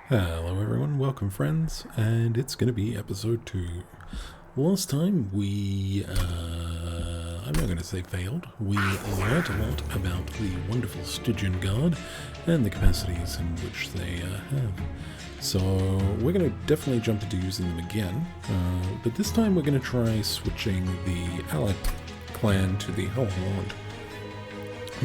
Hello everyone, welcome friends, and it's going to be episode 2. Last time we, I'm not going to say failed, we learnt a lot about the wonderful Stygian Guard and the capacities in which they have. So we're going to definitely jump into using them again, but this time we're going to try switching the Ally clan to the Hellhound.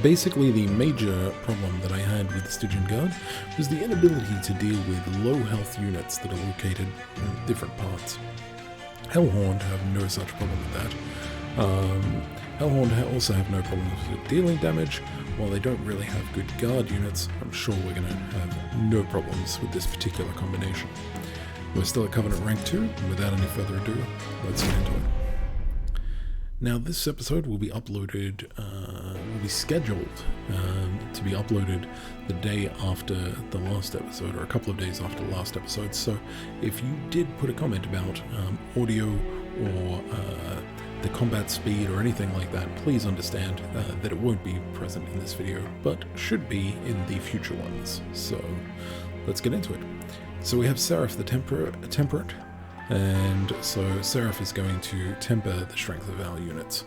Basically, the major problem that I had with the Stygian Guard was the inability to deal with low health units that are located in different parts. Hellhound have no such problem with that. Hellhound also have no problems with dealing damage. While they don't really have good guard units, I'm sure we're going to have no problems with this particular combination. We're still at Covenant rank 2, and without any further ado, let's get into it. Now, this episode will be uploaded, will be scheduled to be uploaded the day after the last episode, or a couple of days after the last episode. So, if you did put a comment about audio or the combat speed or anything like that, please understand that it won't be present in this video, but should be in the future ones. So, let's get into it. So we have Seraph the Temperate. And so Seraph is going to temper the strength of our units.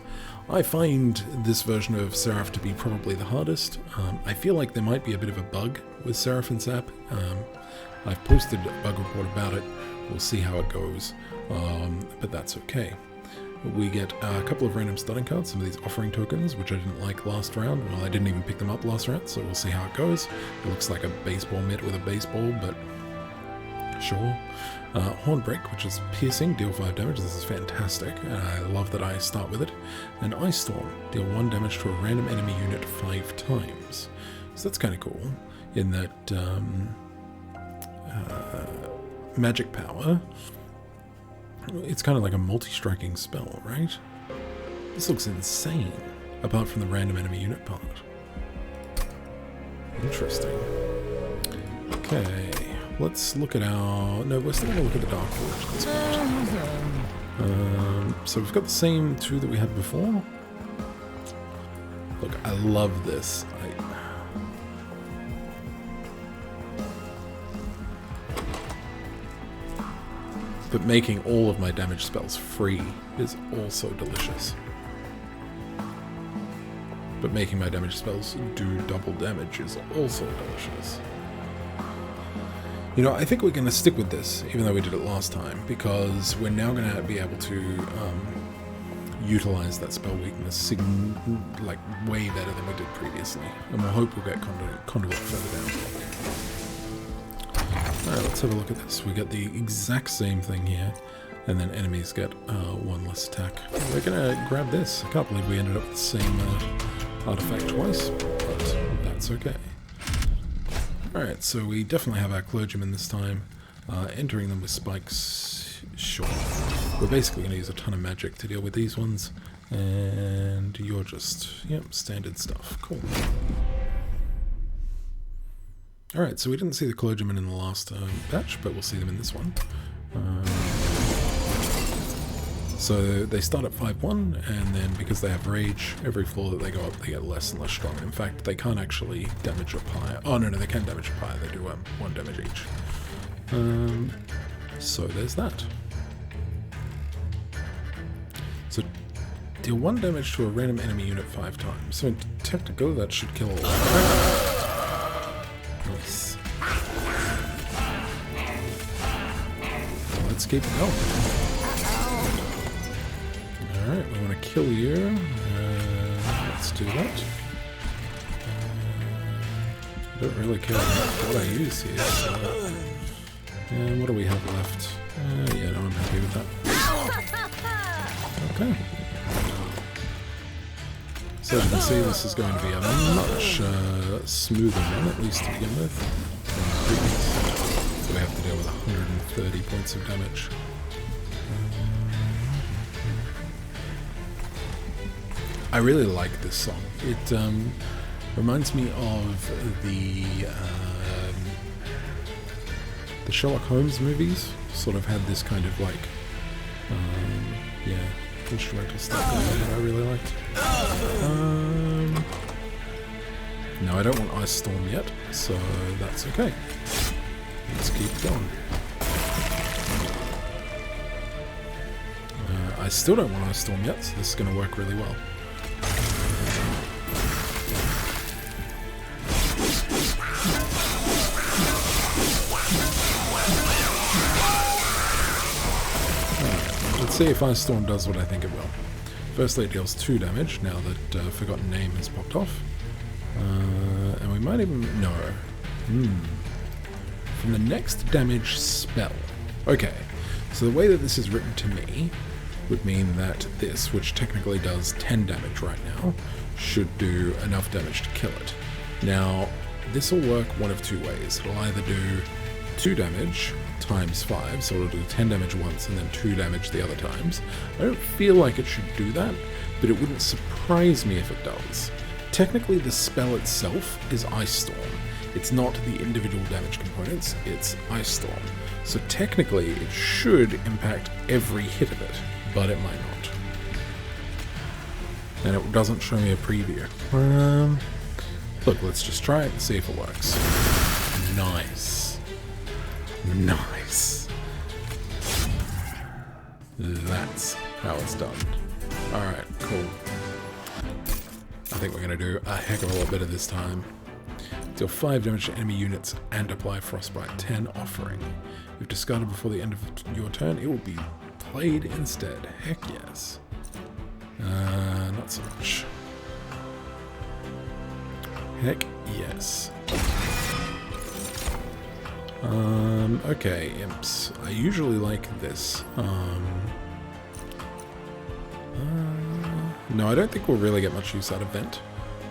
I find this version of Seraph to be probably the hardest. I feel like there might be a bit of a bug with Seraph and Zap. I've posted a bug report about it. We'll see how it goes, but that's okay. We get a couple of random starting cards, some of these offering tokens, which I didn't like last round. Well, I didn't even pick them up last round, so we'll see how it goes. It looks like a baseball mitt with a baseball, but sure. Hornbreak, which is piercing, deal 5 damage. This is fantastic. I love that I start with it. And Ice Storm, deal 1 damage to a random enemy unit 5 times. So that's kind of cool, in that magic power, it's kind of like a multi-striking spell, right? This looks insane, apart from the random enemy unit part. Interesting. Okay. Let's look at our... No, we're still going to look at the Dark Forge. So we've got the same 2 that we had before. Look, I love this. But making all of my damage spells free is also delicious. But making my damage spells do double damage is also delicious. You know, I think we're going to stick with this, even though we did it last time, because we're now going to be able to utilize that spell weakness like way better than we did previously, and we'll hope we'll get Conduit further down. Alright, let's have a look at this. We get the exact same thing here, and then enemies get 1 less attack. We're going to grab this. I can't believe we ended up with the same artifact twice, but that's okay. Alright, so we definitely have our clergymen this time. Entering them with spikes, sure. We're basically going to use a ton of magic to deal with these ones. And you're just, yep, standard stuff. Cool. Alright, so we didn't see the clergymen in the last batch, but we'll see them in this one. So they start at 5-1, and then because they have rage, every floor that they go up, they get less and less strong. In fact, they can't actually damage up higher. Oh, no, they can damage up higher. They do 1 damage each. So there's that. So deal 1 damage to a random enemy unit 5 times. So technically, that should kill all. Nice. Well, let's keep going. Alright, we want to kill you. Let's do that. I don't really care what I use here. So. And what do we have left? Yeah, no, I'm happy with that. Okay. So as you can see, this is going to be a much smoother one, at least to begin with. So we have to deal with 130 points of damage. I really like this song. It reminds me of the Sherlock Holmes movies. Sort of had this kind of like, yeah, instrumental stuff that I really liked. No, I don't want Ice Storm yet, so that's okay. Let's keep going. I still don't want Ice Storm yet, so this is going to work really well. Let's see if Ice Storm does what I think it will. Firstly, it deals 2 damage, now that Forgotten Name has popped off. And we might even... no. From the next damage spell. Okay, so the way that this is written to me would mean that this, which technically does 10 damage right now, should do enough damage to kill it. Now, this will work one of 2 ways. It'll either do 2 damage times 5, so it'll do 10 damage once and then 2 damage the other times. I don't feel like it should do that, but it wouldn't surprise me if it does. Technically, the spell itself is Ice Storm. It's not the individual damage components, it's Ice Storm. So technically, it should impact every hit of it, but it might not. And it doesn't show me a preview. Look, let's just try it and see if it works. Nice. Nice. That's how it's done. Alright, cool. I think we're going to do a heck of a lot better this time. Deal 5 damage to enemy units and apply Frostbite 10 offering. If discarded before the end of your turn, it will be played instead. Heck yes. Not so much. Heck yes. Okay, imps. I usually like this. No, I don't think we'll really get much use out of Vent.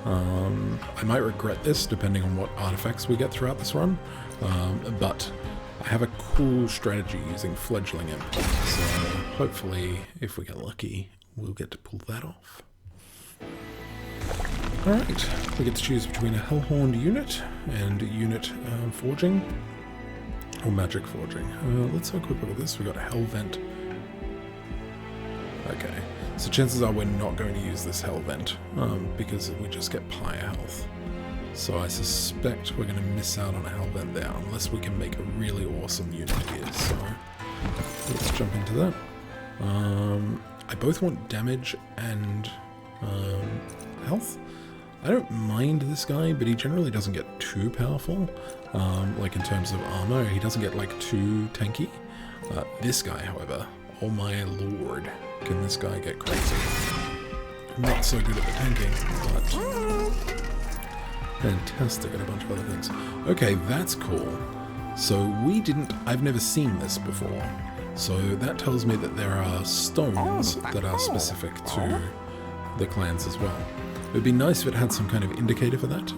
I might regret this depending on what artifacts we get throughout this run, but I have a cool strategy using Fledgling Imp, so hopefully if we get lucky we'll get to pull that off. Alright, we get to choose between a Hellhorned unit and unit forging, or magic forging. Let's have a quick look at this. We got Hell Vent. Okay. So chances are we're not going to use this Hell Vent, because we just get Pyre health. So I suspect we're going to miss out on a Hell Vent there, unless we can make a really awesome unit here. So let's jump into that. I both want damage and health. I don't mind this guy, but he generally doesn't get too powerful. Like in terms of armor, he doesn't get like too tanky. This guy, however, oh my lord. Can this guy get crazy? Not so good at the tanking, but fantastic at a bunch of other things. Okay, that's cool. So I've never seen this before. So that tells me that there are stones that are specific to the clans as well. It would be nice if it had some kind of indicator for that,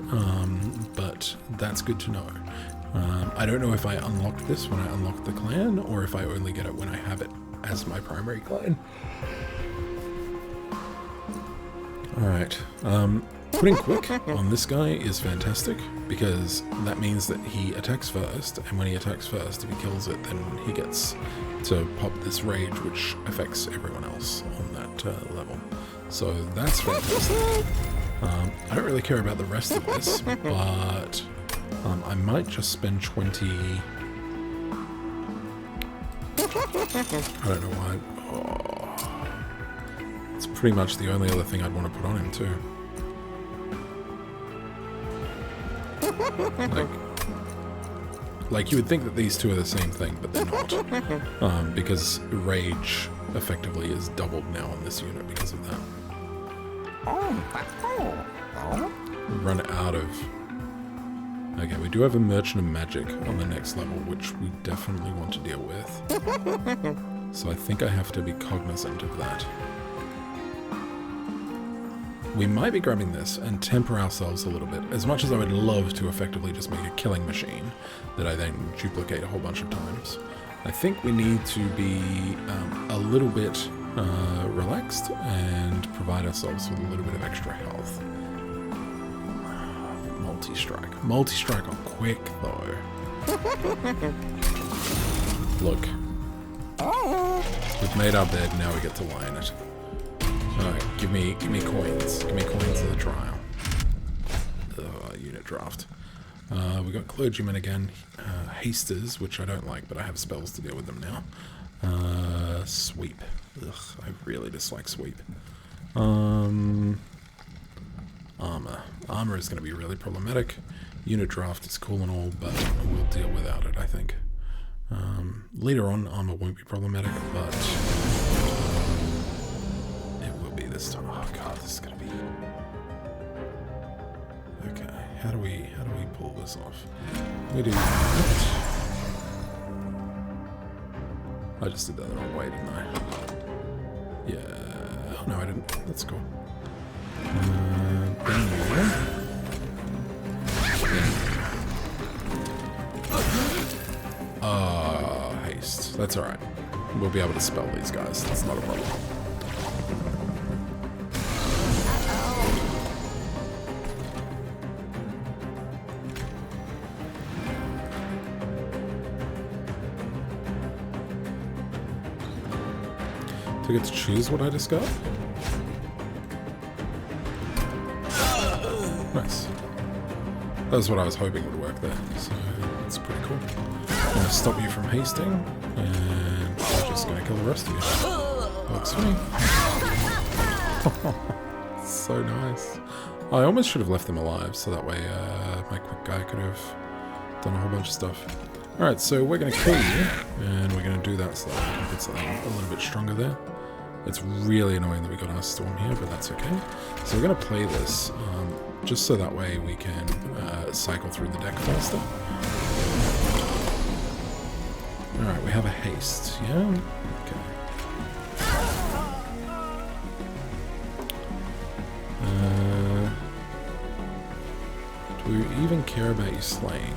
but that's good to know. I don't know if I unlocked this when I unlocked the clan, or if I only get it when I have it as my primary clan. Alright, putting quick on this guy is fantastic, because that means that he attacks first, and when he attacks first, if he kills it, then he gets to pop this rage, which affects everyone else on that level. So that's fantastic. I don't really care about the rest of this, but I might just spend 20... I don't know why. Oh. It's pretty much the only other thing I'd want to put on him too. Like you would think that these two are the same thing, but they're not. Because rage effectively is doubled now on this unit because of that. Run out of... Okay, we do have a Merchant of Magic on the next level, which we definitely want to deal with. So I think I have to be cognizant of that. We might be grabbing this and temper ourselves a little bit, as much as I would love to effectively just make a killing machine that I then duplicate a whole bunch of times. I think we need to be a little bit relaxed and provide ourselves with a little bit of extra health. Multi-strike. Multi-strike on quick, though. Look. We've made our bed, now we get to lie in it. Alright, give me coins. Give me coins of the trial. Unit draft. We got Clergyman again. hasters, which I don't like, but I have spells to deal with them now. Sweep. Ugh, I really dislike sweep. Armor. Armor is going to be really problematic. Unit draft is cool and all, but we'll deal without it, I think. Later on, armor won't be problematic, but it will be this time. Oh god, this is going to be... Okay, how do we pull this off? We do that. I just did that the wrong way, didn't I? Yeah. Oh, no, I didn't. That's cool. Haste. That's alright. We'll be able to spell these guys. That's not a problem. Do I get to choose what I discard? Nice. That was what I was hoping would work there, so that's pretty cool. I'm going to stop you from hasting, and I'm just going to kill the rest of you. Works for me. So nice. I almost should have left them alive, so that way my quick guy could have done a whole bunch of stuff. Alright, so we're going to kill you, and we're going to do that so that we can get something a little bit stronger there. It's really annoying that we got our storm here, but that's okay. So we're going to play this, just so that way we can cycle through the deck faster. Alright, we have a haste, yeah? Okay. Do we even care about you slaying?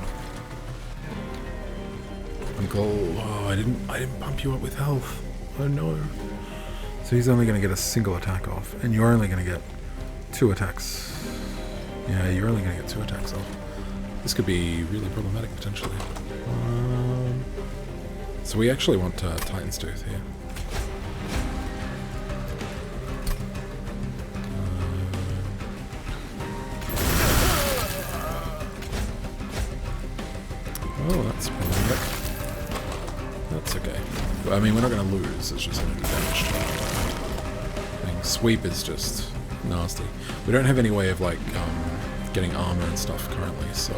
Oh, I didn't pump you up with health. Oh no. So he's only going to get a single attack off, and you're only going to get 2 attacks. Yeah, you're only going to get 2 attacks off. This could be really problematic potentially. So we actually want Titan's Tooth here. Oh, that's problematic. That's okay. I mean, we're not going to lose, it's just going to do damage to our thing. Sweep is just nasty. We don't have any way of, like, getting armor and stuff currently, so...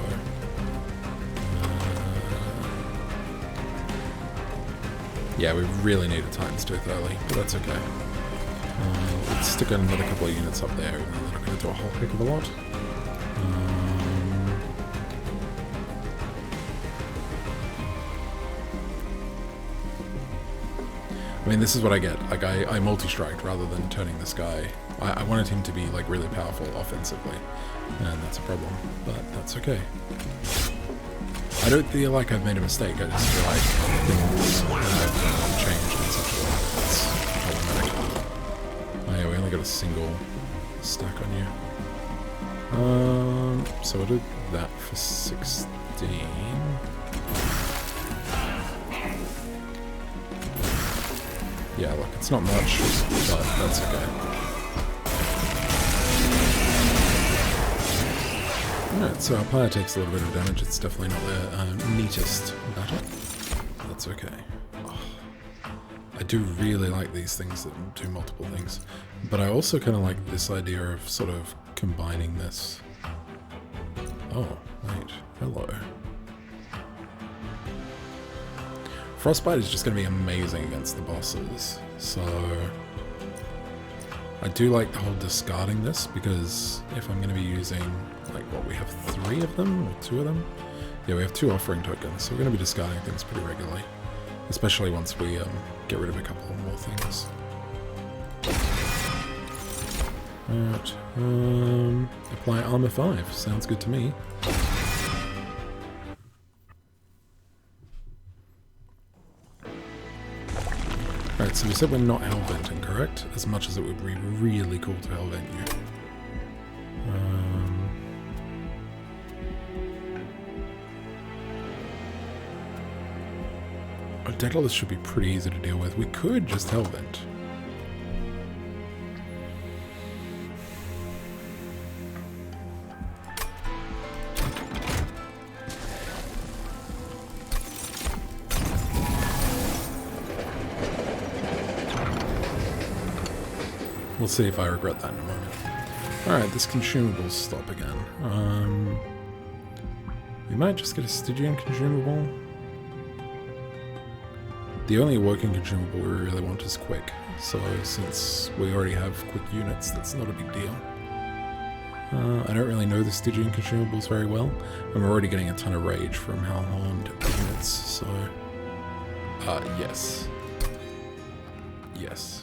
yeah, we really need a Titan's Tooth early, but that's okay. Let's stick another couple of units up there, even though they're not going to do a whole heck of a lot. I mean, this is what I get. Like, I multi-striked rather than turning this guy. I wanted him to be, like, really powerful offensively, and that's a problem, but that's okay. I don't feel like I've made a mistake, I just feel like things have changed in such a way that's problematic. Oh yeah, we only got a single stack on you. So we'll do that for 16. Yeah, look, it's not much, but that's okay. Alright, so our player takes a little bit of damage. It's definitely not the neatest battle. That's okay. Oh, I do really like these things that do multiple things. But I also kind of like this idea of sort of combining this. Oh, wait. Hello. Frostbite is just going to be amazing against the bosses, so I do like the whole discarding this, because if I'm going to be using, like, what, we have 3 of them, or 2 of them? Yeah, we have 2 offering tokens, so we're going to be discarding things pretty regularly, especially once we get rid of a couple more things. Alright, apply armor 5, sounds good to me. Alright, so we said we're not hellventing, correct? As much as it would be really cool to hellvent you. A Daedalus should be pretty easy to deal with. We could just hellvent. We'll see if I regret that in a moment. Alright, this consumables stop again. We might just get a Stygian consumable. The only working consumable we really want is quick. So since we already have quick units, that's not a big deal. I don't really know the Stygian consumables very well. I'm already getting a ton of rage from Hellhound units, so... yes. Yes.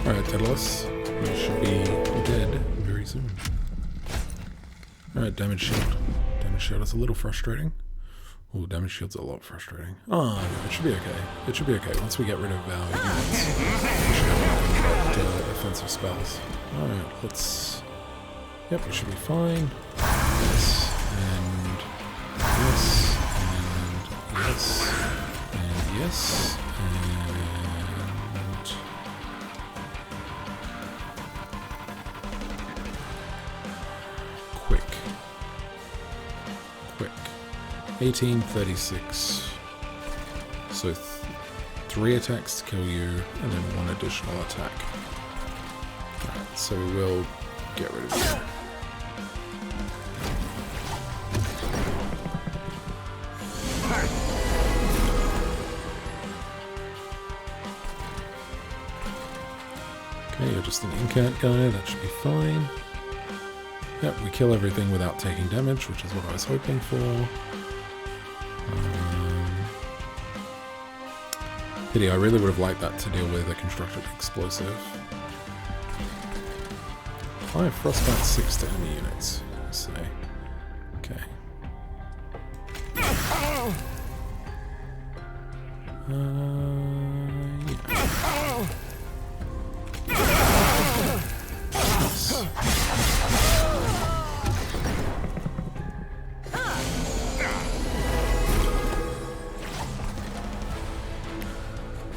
Alright, Daedalus. You should be dead very soon. Alright, damage shield. Damage shield is a little frustrating. Ooh, damage shield's a lot frustrating. Oh, no, it should be okay. It should be okay. Once we get rid of our units, we should have nothing but offensive spells. Alright, let's... Yep, we should be fine. Yes, and... Yes, and... Yes, and... Yes, and... Quick. 1836. So 3 attacks to kill you, and then 1 additional attack. Alright, so we will get rid of you. Okay, you're just an incat guy, that should be fine. Yep, we kill everything without taking damage, which is what I was hoping for. Pity, I really would have liked that to deal with a constructed explosive. 5 Frostbite 6 to enemy units, say. Okay. Yeah. Nice.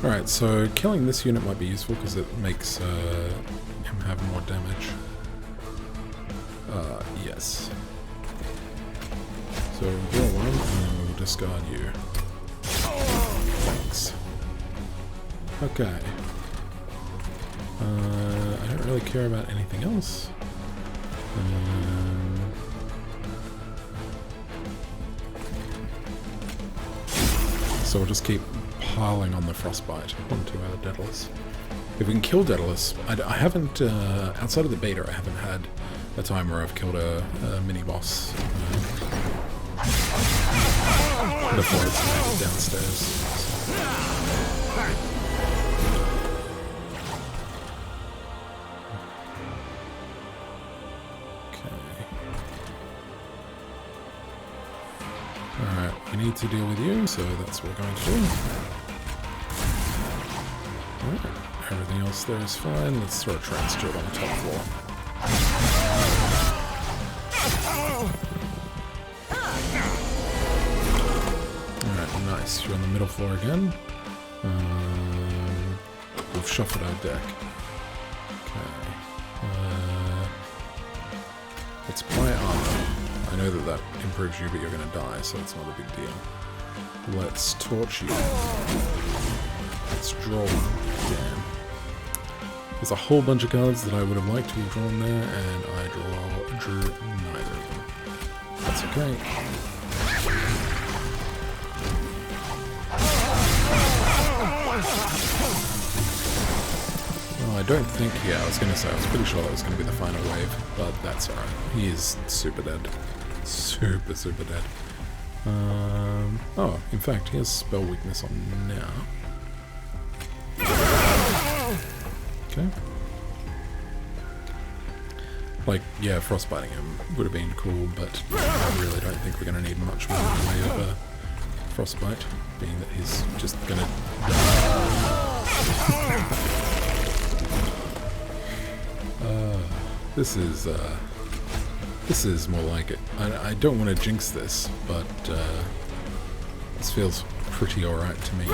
Alright, so killing this unit might be useful because it makes him have more damage. Yes. So draw 1 and then we'll discard you. Thanks. Okay. I don't really care about anything else. So we'll just keep piling on the Frostbite onto our Daedalus. If we can kill Daedalus, I haven't, outside of the beta, I haven't had a time where I've killed a mini-boss before it's made it downstairs. Alright, we need to deal with you, so that's what we're going to do. Alright, everything else there is fine. Let's throw a transject on the top floor. Alright, nice. You're on the middle floor again. We've shuffled our deck. Okay. Let's apply armor. I know that improves you, but you're going to die, so it's not a big deal. Let's torch you. Let's draw one. Damn. There's a whole bunch of cards that I would have liked to have drawn there, and I drew neither of them. That's okay. Well, I don't think... Yeah, I was going to say, I was pretty sure that was going to be the final wave, but that's alright. He is super dead. Super, super dead. Oh, in fact, he has spell weakness on now. Okay. Like, yeah, frostbiting him would have been cool, but I really don't think we're going to need much more in the way of frostbite, being that he's just going to die. This is more like it. I don't want to jinx this, but this feels pretty alright to me.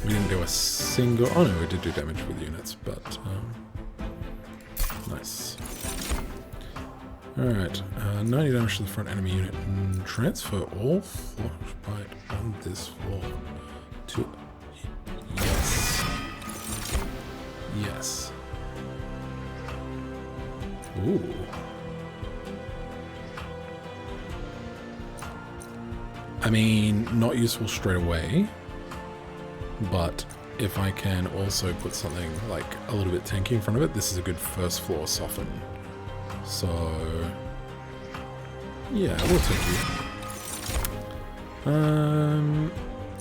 We didn't do a single... Oh no, we did do damage with units, but... nice. Alright, 90 damage to the front enemy unit. Transfer all Frostbite on this floor to... Yes. Yes. Ooh. I mean, not useful straight away, but if I can also put something like a little bit tanky in front of it, this is a good first floor soften. So, yeah, we'll take you.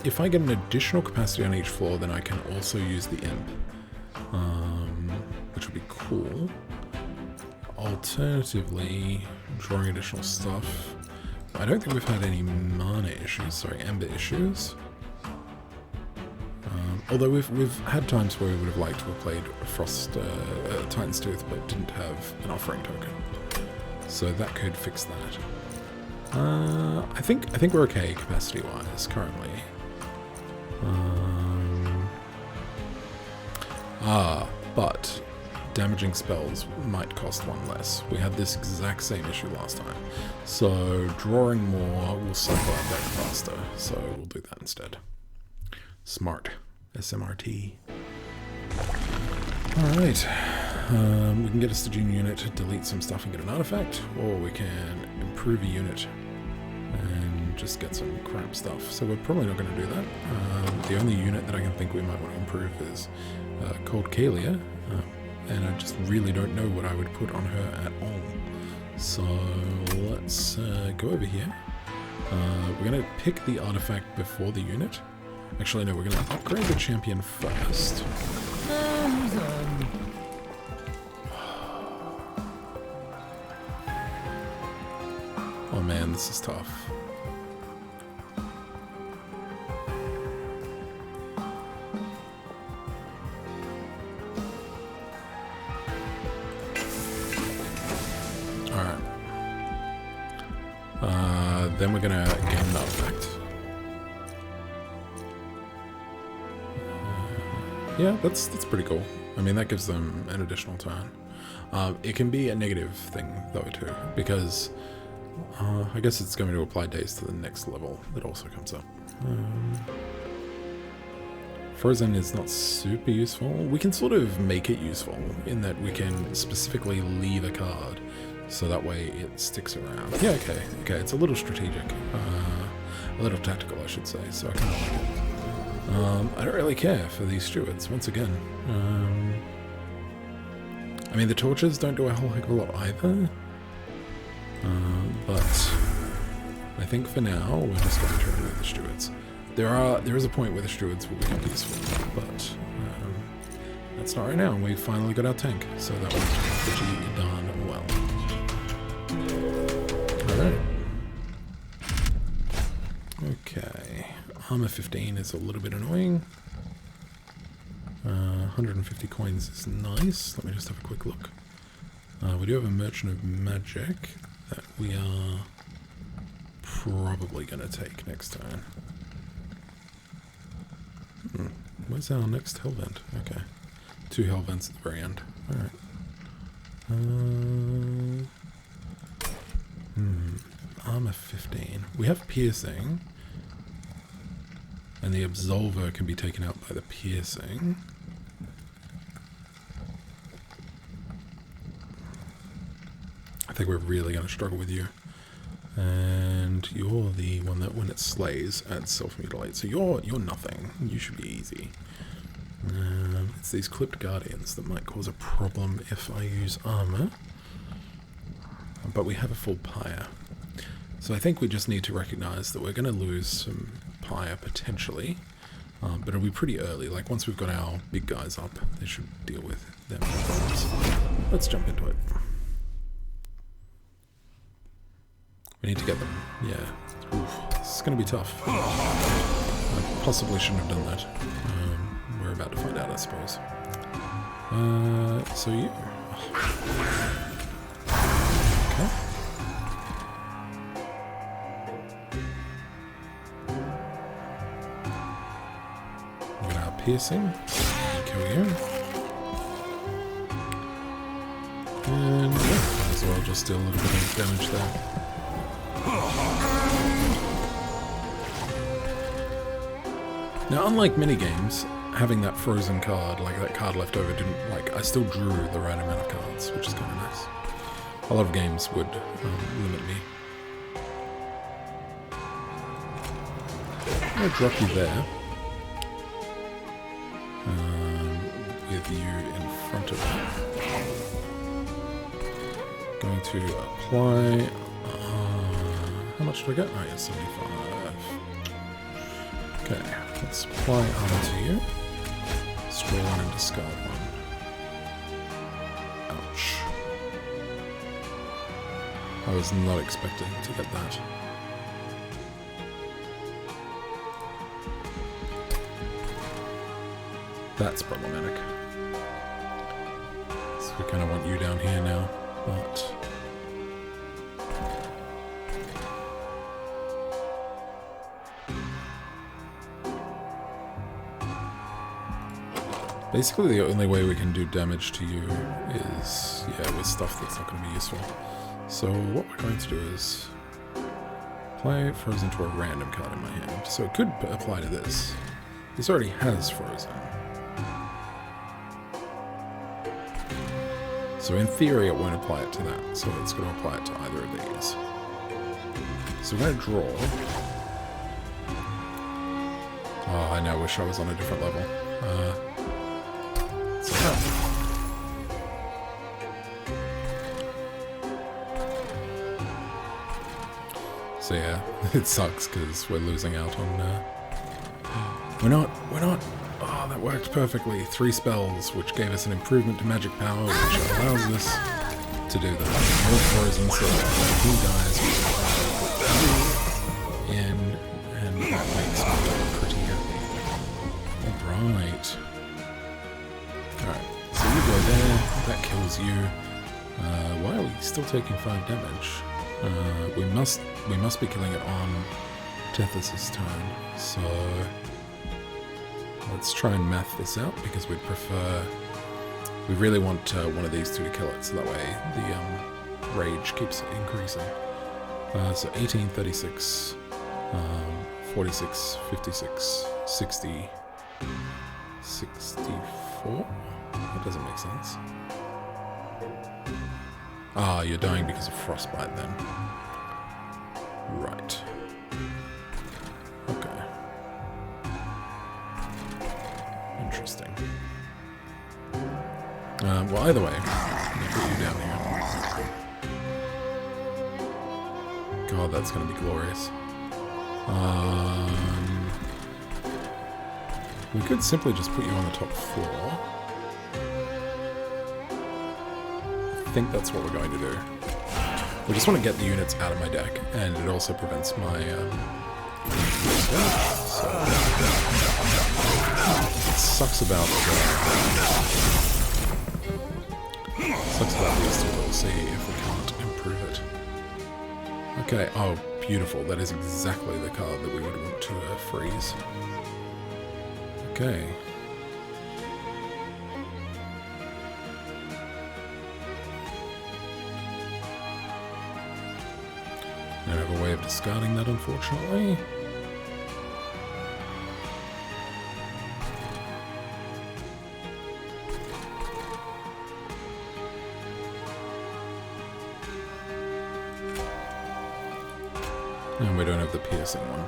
If I get an additional capacity on each floor, then I can also use the imp, which would be cool. Alternatively, drawing additional stuff. I don't think we've had any mana issues, sorry, ember issues. Although we've had times where we would have liked to have played Titan's Tooth, but didn't have an offering token. So that could fix that. I think we're okay capacity-wise currently. But damaging spells might cost one less. We had this exact same issue last time. So drawing more will cycle out deck faster, so we'll do that instead. Smart. SMRT. Alright. We can get a staging unit, delete some stuff and get an artifact, or we can improve a unit and just get some crap stuff. So we're probably not going to do that. The only unit that I can think we might want to improve is called Kalia, and I just really don't know what I would put on her at all. So let's go over here. We're going to pick the artifact before the unit. Actually, no, we're going to upgrade the champion first. Oh man, this is tough. Alright. Then we're going to gain an artifact. Yeah, that's pretty cool. I mean, that gives them an additional turn. It can be a negative thing, though, too, because I guess it's going to apply days to the next level that also comes up. Frozen is not super useful. We can sort of make it useful in that we can specifically leave a card, so that way it sticks around. Yeah, okay, it's a little strategic. A little tactical, I should say, so I kind of like it. I don't really care for these stewards, once again. I mean, the torches don't do a whole heck of a lot either. But I think for now, we're just going to remove the stewards. There is a point where the stewards will become useful, but that's not right now. We finally got our tank, so that was pretty darn well. Alright. Okay. Armor 15 is a little bit annoying. 150 coins is nice. Let me just have a quick look. We do have a Merchant of Magic that we are probably going to take next turn. Where's our next hell vent? Okay. 2 hell vents at the very end. Alright. Armor 15. We have piercing. And the Absolver can be taken out by the piercing. I think we're really going to struggle with you. And you're the one that, when it slays, adds self-mutilate. So you're nothing. You should be easy. It's these clipped guardians that might cause a problem if I use armor. But we have a full pyre. So I think we just need to recognize that we're going to lose some pyre potentially. But it'll be pretty early. Like once we've got our big guys up, they should deal with them problems. Let's jump into it. We need to get them. Yeah. Oof. This is going to be tough. I possibly shouldn't have done that. We're about to find out, I suppose. So you. Okay. We're going to have piercing. Kill you. And yeah, as well just deal a little bit of damage there. Now, unlike minigames, having that frozen card, like that card left over, didn't, like, I still drew the right amount of cards, which is kind of nice. A lot of games would limit me. I'm going to drop you there. With you in front of me. Going to apply... how much do I get? Oh yeah, 75. Okay, let's apply armor to you. Destroy one and discard one. Ouch. I was not expecting to get that. That's problematic. So we kind of want you down here now, but... Basically the only way we can do damage to you is, yeah, with stuff that's not going to be useful. So what we're going to do is apply Frozen to a random card in my hand. So it could apply to this. This already has Frozen. So in theory it won't apply it to that, so it's going to apply it to either of these. So we're going to draw. Oh, I now wish I was on a different level. So yeah, it sucks because we're losing out on... We're not... Oh, that worked perfectly. 3 spells, which gave us an improvement to magic power, which allows us to do that. More frozen, so when he dies, we can put in, and that makes me pretty happy. Alright. Alright, so you go there, that kills you. Why are we still taking 5 damage? We must be killing it on Tethys' turn, so let's try and math this out, because we'd prefer... We really want one of these two to kill it, so that way the rage keeps increasing. So 18, 36, 46, 56, 60, 64? That doesn't make sense. Ah, you're dying because of Frostbite then. Right. Okay. Interesting. Well, either way, let me put you down here. God, that's going to be glorious. We could simply just put you on the top floor. I think that's what we're going to do. We just want to get the units out of my deck, and it also prevents my damage. So it sucks about these two. We'll see if we can't improve it. Okay. Oh, beautiful. That is exactly the card that we would want to freeze. Okay. I don't have a way of discarding that, unfortunately. And we don't have the piercing one.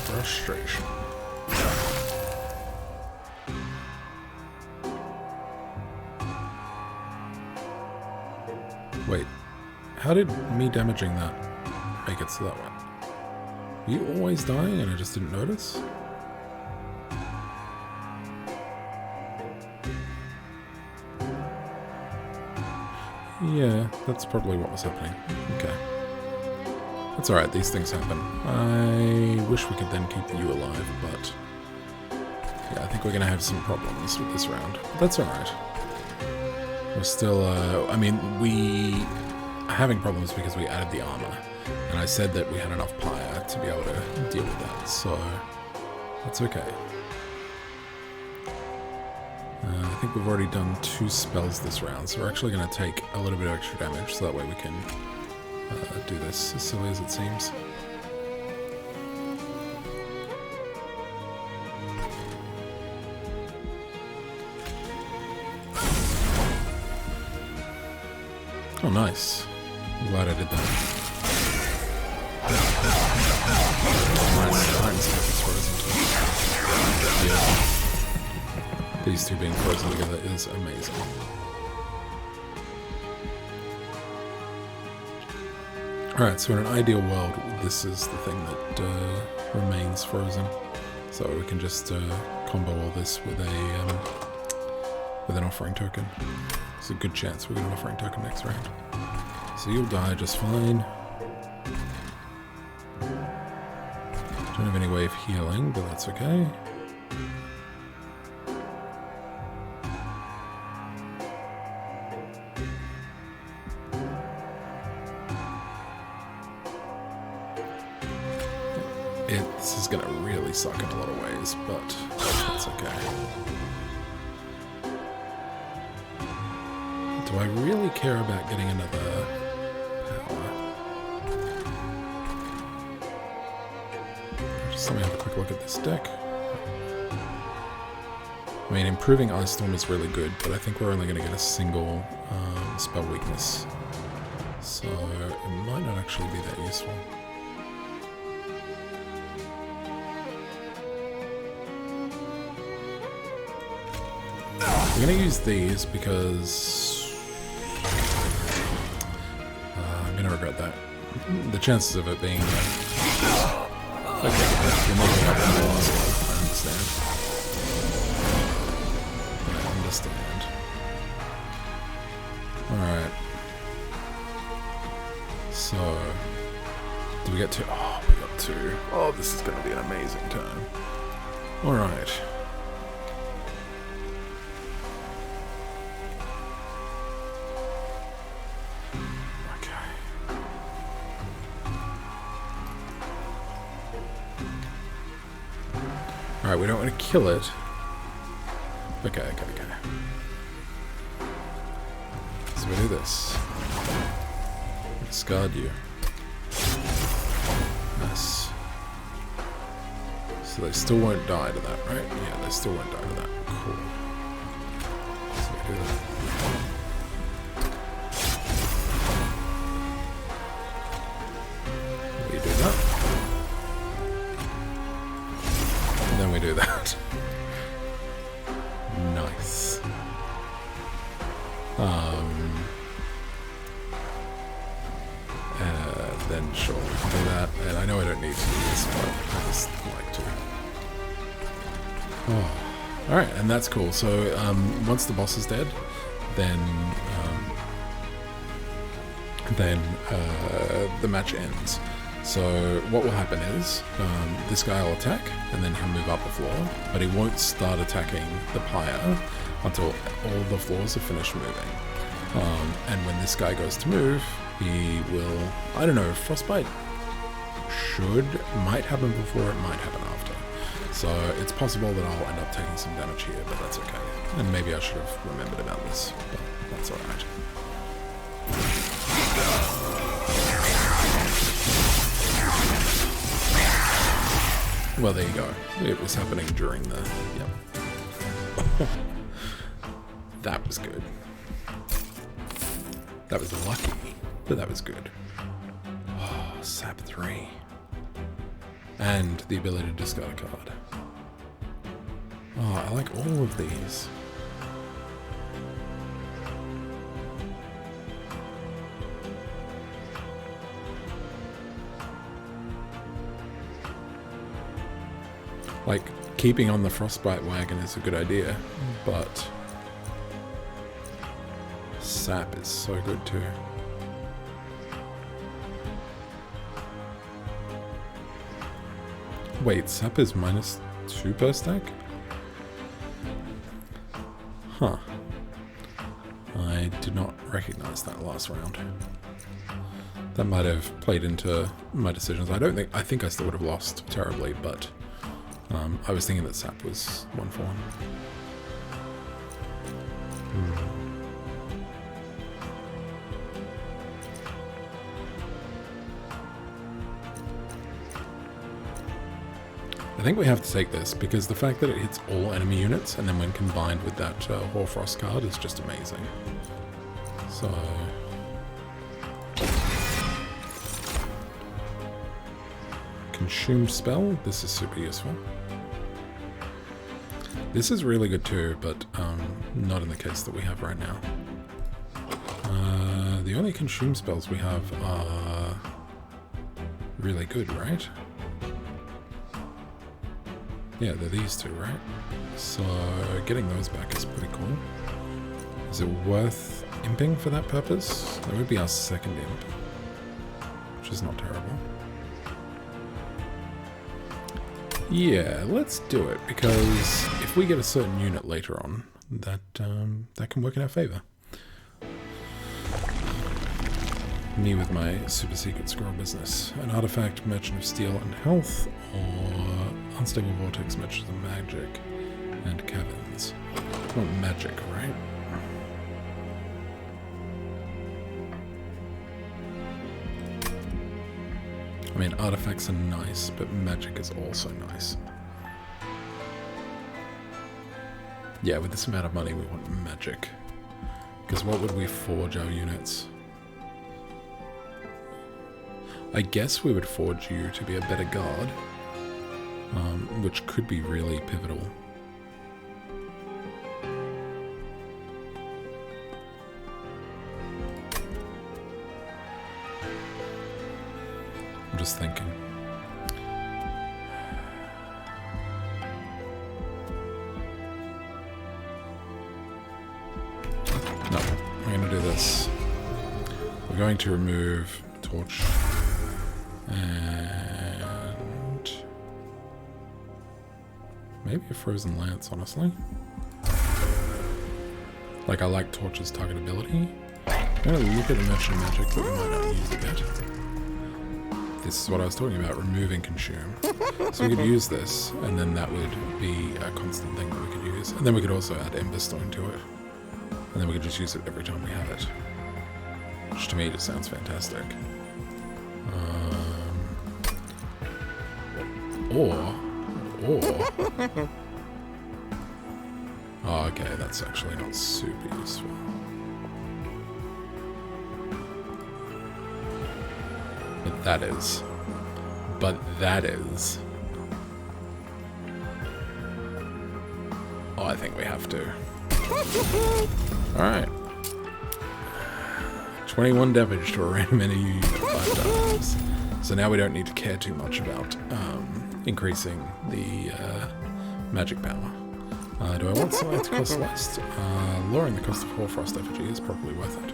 Frustration. Wait. How did me damaging that make it so that way? Were you always dying and I just didn't notice? Yeah, that's probably what was happening. Okay. That's alright, these things happen. I wish we could then keep you alive, but... yeah, I think we're going to have some problems with this round. But that's alright. We're still, I mean, we are having problems because we added the armor. And I said that we had enough pyre to be able to deal with that, so... that's okay. I think we've already done 2 spells this round, so we're actually going to take a little bit of extra damage, so that way we can do this, as silly as it seems. Oh, nice. I'm glad I did that. Nice. Titan's Cap is frozen too. Yeah. These two being frozen together is amazing. Alright, so in an ideal world, this is the thing that remains frozen. So we can just combo all this with an offering token. There's a good chance we get an offering token next round. So you'll die just fine. Don't have any way of healing, but that's okay. This is gonna really suck in a lot of ways, but that's okay. Do I really care about getting another power? Just let me have a quick look at this deck. I mean, improving Ice Storm is really good, but I think we're only going to get a single spell weakness. So it might not actually be that useful. I'm going to use these because I'm going to regret that. The chances of it being okay, you're making up in the last one. I understand. Alright. So, did we get 2? Oh, we got 2. Oh, this is going to be an amazing turn. Alright. Alright, we don't want to kill it. Okay. So we do this. Discard you. Nice. So they still won't die to that, right? Yeah, they still won't die to that. Cool. So we do that. We do that. And then we do that. Nice. Then sure, we can do that. And I know I don't need to do this, but I just like to. Oh. Alright, and that's cool. So once the boss is dead, then the match ends. So what will happen is this guy will attack, and then he'll move up the floor, but he won't start attacking the pyre until all the floors are finished moving. And when this guy goes to move, he will, I don't know, Frostbite might happen before, it might happen after. So it's possible that I'll end up taking some damage here, but that's okay. And maybe I should have remembered about this, but that's alright. Well, there you go. It was happening during the... Yep. That was good. That was lucky, but that was good. Oh, Sap 3. And the ability to discard a card. Oh, I like all of these. Like, keeping on the Frostbite wagon is a good idea, but Sap is so good too. Wait, Sap is -2 per stack? Huh. I did not recognize that last round. That might have played into my decisions. I think I still would have lost terribly, but I was thinking that Sap was 1-for-1. I think we have to take this because the fact that it hits all enemy units and then when combined with that Hoarfrost card is just amazing. So... Consume spell, this is super useful. This is really good too, but not in the case that we have right now. The only consume spells we have are really good, right? Yeah, they're these two, right? So getting those back is pretty cool. Is it worth imping for that purpose? That would be our second imp, which is not terrible. Yeah, let's do it, because if we get a certain unit later on, that that can work in our favor. Me with my super secret squirrel business. An artifact, merchant of steel and health, or unstable vortex, merchant of magic and caverns. Not magic, right? I mean, artifacts are nice, but magic is also nice. Yeah, with this amount of money, we want magic. Because what would we forge our units? I guess we would forge you to be a better guard, which could be really pivotal. I'm just thinking. No, we're going to do this. We're going to remove torch and maybe a frozen lance, honestly. Like, I like torch's targetability. I'm going to look at the merchant magic, but we might not use it yet. This is what I was talking about, removing consume. So we could use this, and then that would be a constant thing that we could use. And then we could also add Emberstone to it. And then we could just use it every time we have it. Which to me just sounds fantastic. Or... Oh, okay, that's actually not super useful. But that is. Oh, I think we have to. Alright. 21 damage to a random enemy unit 5 times. So now we don't need to care too much about increasing the magic power. Do I want something to cost less? Lowering the cost of Hoarfrost effigy is probably worth it.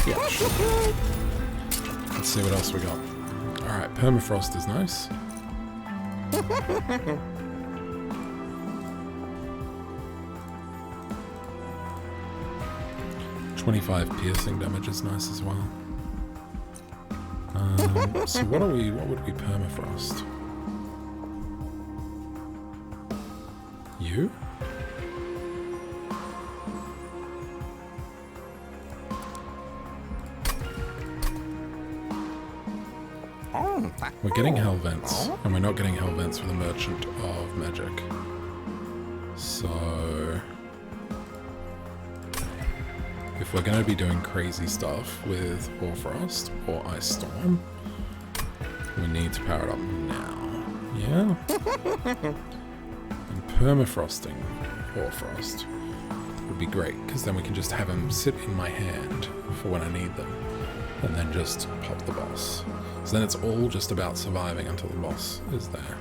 Yeah, sure. Let's see what else we got. Alright, permafrost is nice. 25 piercing damage is nice as well. So what would we permafrost? You? We're getting hell vents, and we're not getting hell vents with a merchant of magic. So if we're going to be doing crazy stuff with Hoarfrost or Ice Storm, we need to power it up now. Yeah? And permafrosting Hoarfrost would be great, because then we can just have them sit in my hand for when I need them, and then just pop the boss. So then it's all just about surviving until the boss is there.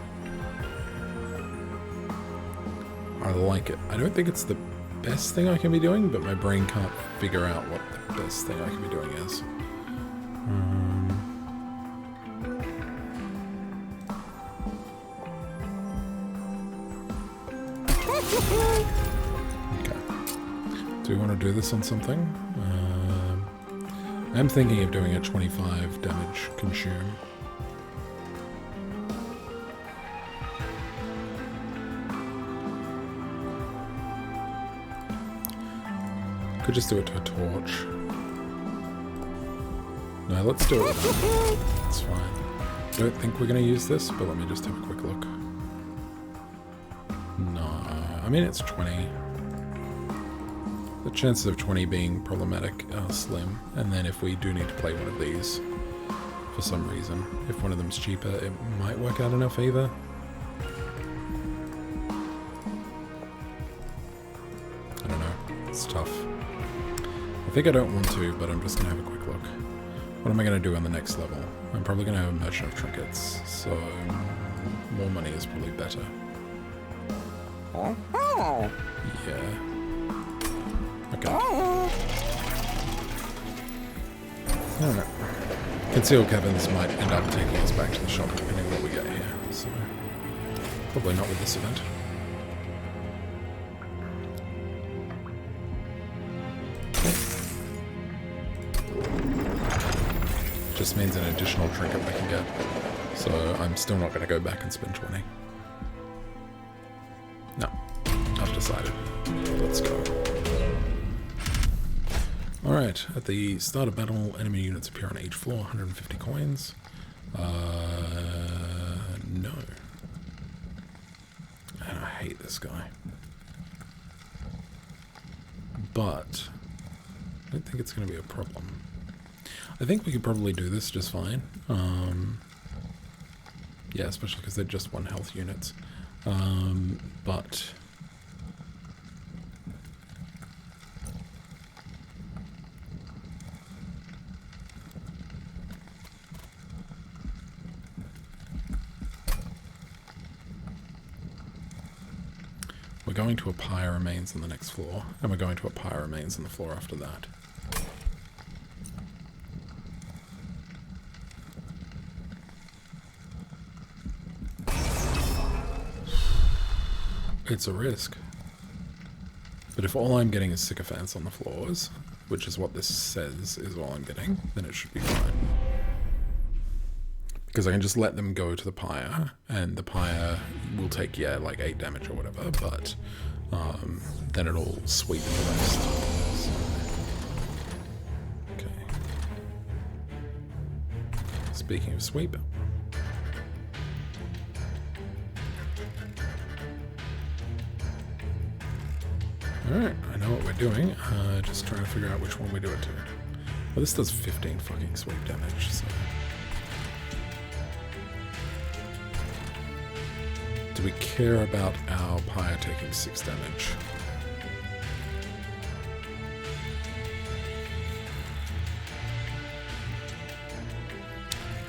I like it. I don't think it's the best thing I can be doing, but my brain can't figure out what the best thing I can be doing is. Okay. Do we want to do this on something? I'm thinking of doing a 25 damage consume. Could just do it to a torch. No, let's do it. It's fine. I don't think we're going to use this, but let me just have a quick look. No, I mean it's 20. The chances of 20 being problematic are slim. And then if we do need to play one of these, for some reason, if one of them's cheaper, it might work out in our favor. I don't know. It's tough. I think I don't want to, but I'm just going to have a quick look. What am I going to do on the next level? I'm probably going to have a merchant of trinkets, so more money is probably better. Yeah. Okay. Alright. Concealed cabins might end up taking us back to the shop depending on what we get here, so probably not with this event. Just means an additional trinket I can get, so I'm still not going to go back and spend 20. No, I've decided. Let's go. Alright, at the start of battle, enemy units appear on each floor, 150 coins. No. And I hate this guy. But I don't think it's going to be a problem. I think we could probably do this just fine. Yeah, especially because they're just 1 health units. But we're going to a pyre remains on the next floor, and we're going to a pyre remains on the floor after that. It's a risk. But if all I'm getting is sycophants on the floors, which is what this says is all I'm getting, then it should be fine. Because I can just let them go to the pyre, and the pyre will take, yeah, like 8 damage or whatever, but then it'll sweep the rest. So, okay. Speaking of sweep. Alright, I know what we're doing. Just trying to figure out which one we do it to. Well, this does 15 fucking sweep damage, so... Do we care about our pyre taking 6 damage?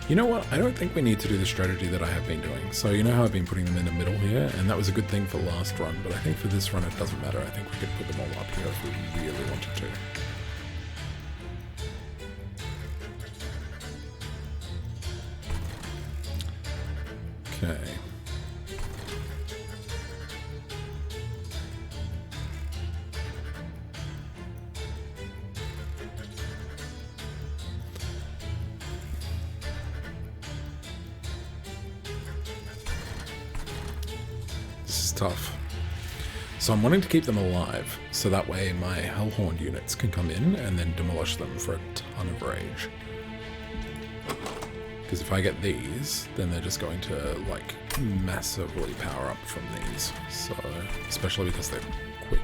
You know what? I don't think we need to do the strategy that I have been doing. So you know how I've been putting them in the middle here? And that was a good thing for last run, but I think for this run it doesn't matter. I think we could put them all up here if we really wanted to. Okay. Tough. So I'm wanting to keep them alive, so that way my Hellhorn units can come in and then demolish them for a ton of rage. Because if I get these, then they're just going to, like, massively power up from these. So, especially because they're quick.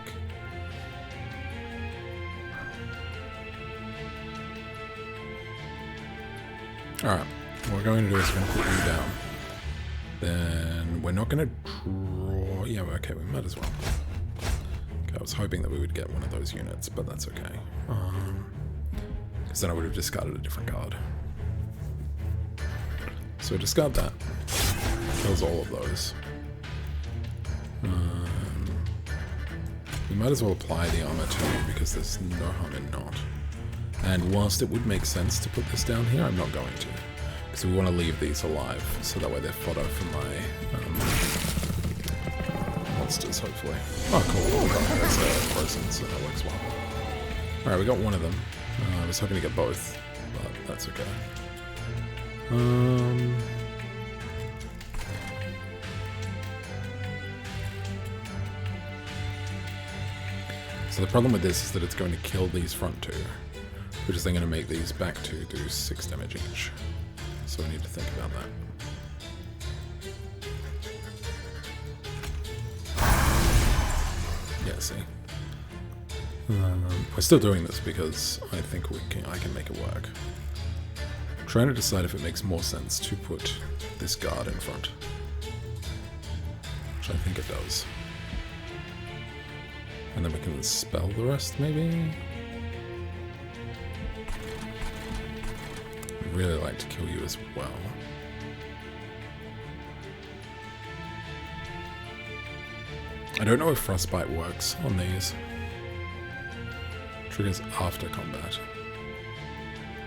Alright, what we're going to do is we're going to put you down. Then we're not going to draw... Yeah, okay, we might as well. Okay, I was hoping that we would get one of those units, but that's okay. Because then I would have discarded a different card. So discard that. Kills all of those. We might as well apply the armor too, because there's no harm in not. And whilst it would make sense to put this down here, I'm not going to. Because we want to leave these alive, so that way they're fodder for my monsters, hopefully. Oh, cool. That's frozen, so that works well. Alright, we got one of them. I was hoping to get both, but that's okay. So the problem with this is that it's going to kill these front two, which is then going to make these back two do 6 damage each. So we need to think about that. Yeah, see? We're still doing this because I think I can make it work. I'm trying to decide if it makes more sense to put this guard in front, which I think it does. And then we can spell the rest, maybe? I'd really like to kill you as well. I don't know if Frostbite works on these. Triggers after combat.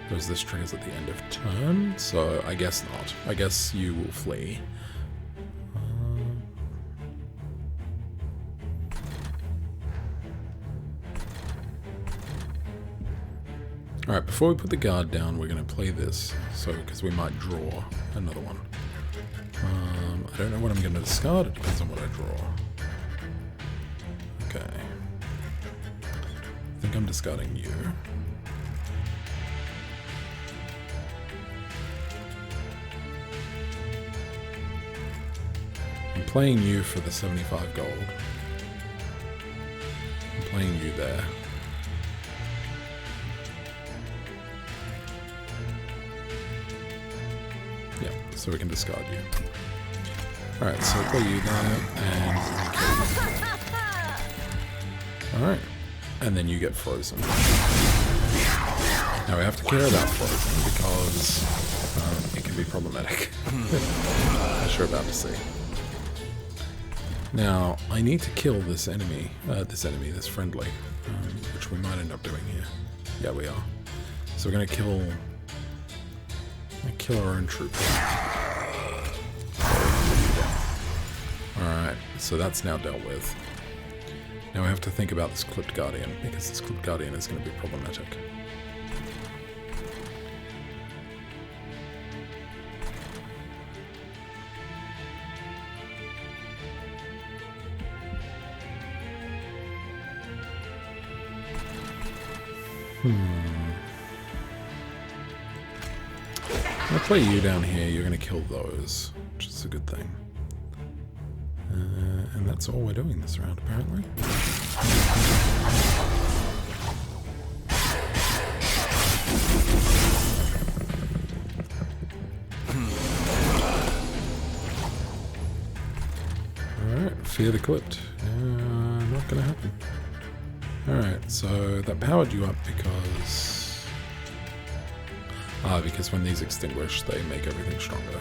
Whereas this triggers at the end of turn, so I guess not. I guess you will flee. Alright, before we put the guard down, we're going to play this, so because we might draw another one. I don't know what I'm going to discard, it depends on what I draw. Okay. I think I'm discarding you. I'm playing you for the 75 gold. I'm playing you there. Yeah, so we can discard you. Alright, so I'll play you there, and kill you. Alright, and then you get frozen. Now we have to care about frozen because it can be problematic. As you're about to see. Now, I need to kill this enemy, this friendly, which we might end up doing here. Yeah, we are. So we're going to kill our own troop. Alright, so that's now dealt with. Now we have to think about this Clipped Guardian, because this Clipped Guardian is going to be problematic. I'll play you down here, you're going to kill those, which is a good thing. And that's all we're doing this round, apparently. Alright, fear the clipped. Not going to happen. Alright, so that powered you up because... because when these extinguish, they make everything stronger.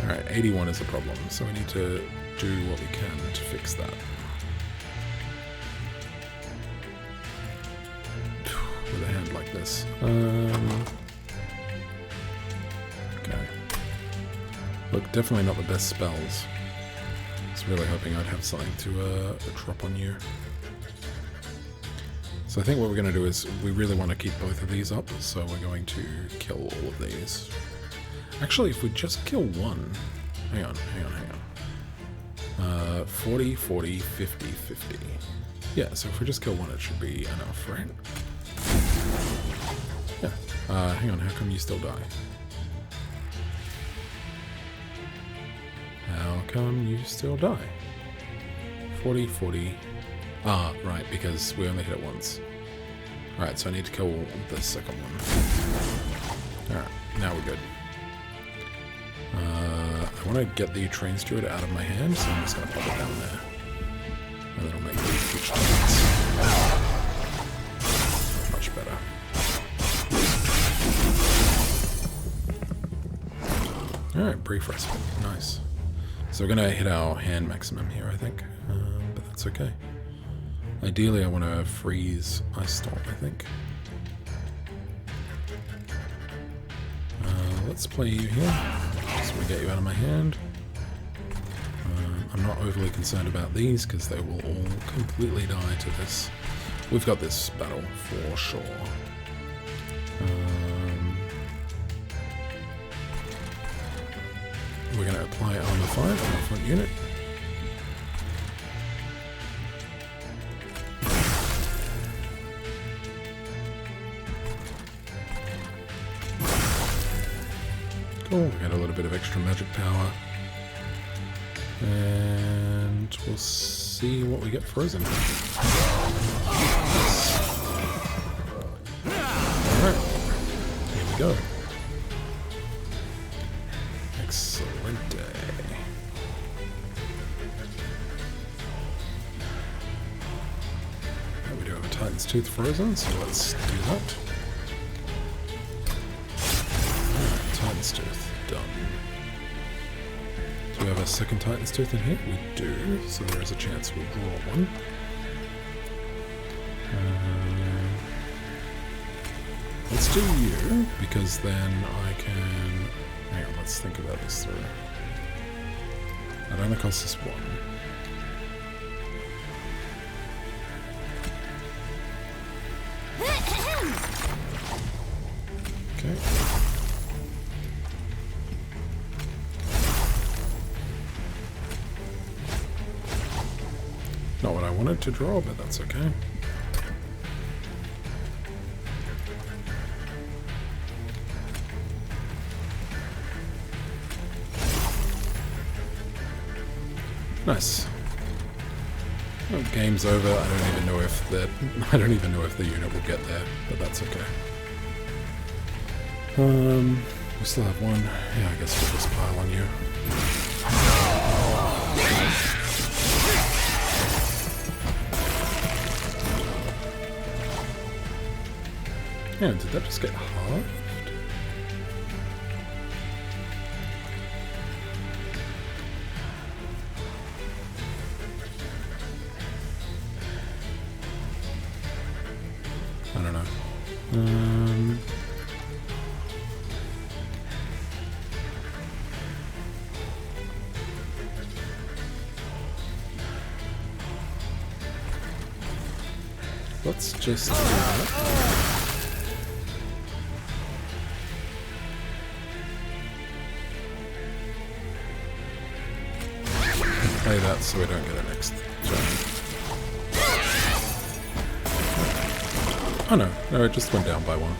Alright, 81 is a problem, so we need to do what we can to fix that. With a hand like this. Okay. Look, definitely not the best spells. I was really hoping I'd have something to drop on you. So I think what we're going to do is, we really want to keep both of these up, so we're going to kill all of these. Actually, if we just kill one... Hang on. 40, 40, 50, 50. Yeah, so if we just kill one, it should be enough, right? Yeah. Hang on, how come you still die? How come you still die? 40, 40... right, because we only hit it once. Alright, so I need to kill the second one. Alright, now we're good. I want to get the train steward out of my hand, so I'm just going to pop it down there. And that'll make the huge targets. Much better. Alright, brief respite. Nice. So we're going to hit our hand maximum here, I think. But that's okay. Ideally, I want to freeze Ice Storm, I think. Let's play you here. Just want to get you out of my hand. I'm not overly concerned about these, because they will all completely die to this. We've got this battle for sure. We're going to apply armor 5 on our front unit. wonderful. We got a little bit of extra magic power. And we'll see what we get frozen. Alright, here we go. Excellent day. We do have a Titan's Tooth frozen, so let's do that. Titan's Tooth, done. Do we have a second Titan's Tooth in here? We do, so there is a chance we'll draw one. Let's do you, because then I can... Hang on, let's think about this through. That only costs us one. Okay. Not what I wanted to draw, but that's okay. Nice. Well, game's over. I don't even know if the unit will get there, but that's okay. We still have one. Yeah, I guess we'll just pile on you. Yeah, did that just get halved? I don't know. Let's just do that. Play that so we don't get a next giant. Oh no, no, it just went down by one.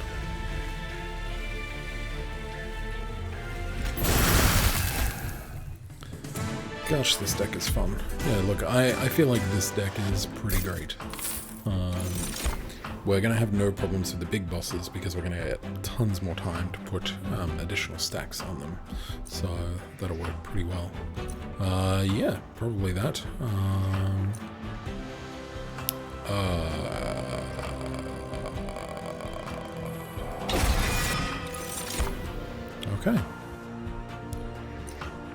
Gosh, this deck is fun. Yeah, look, I feel like this deck is pretty great. We're going to have no problems with the big bosses because we're going to get tons more time to put additional stacks on them. So that'll work pretty well. Yeah, probably that. Okay.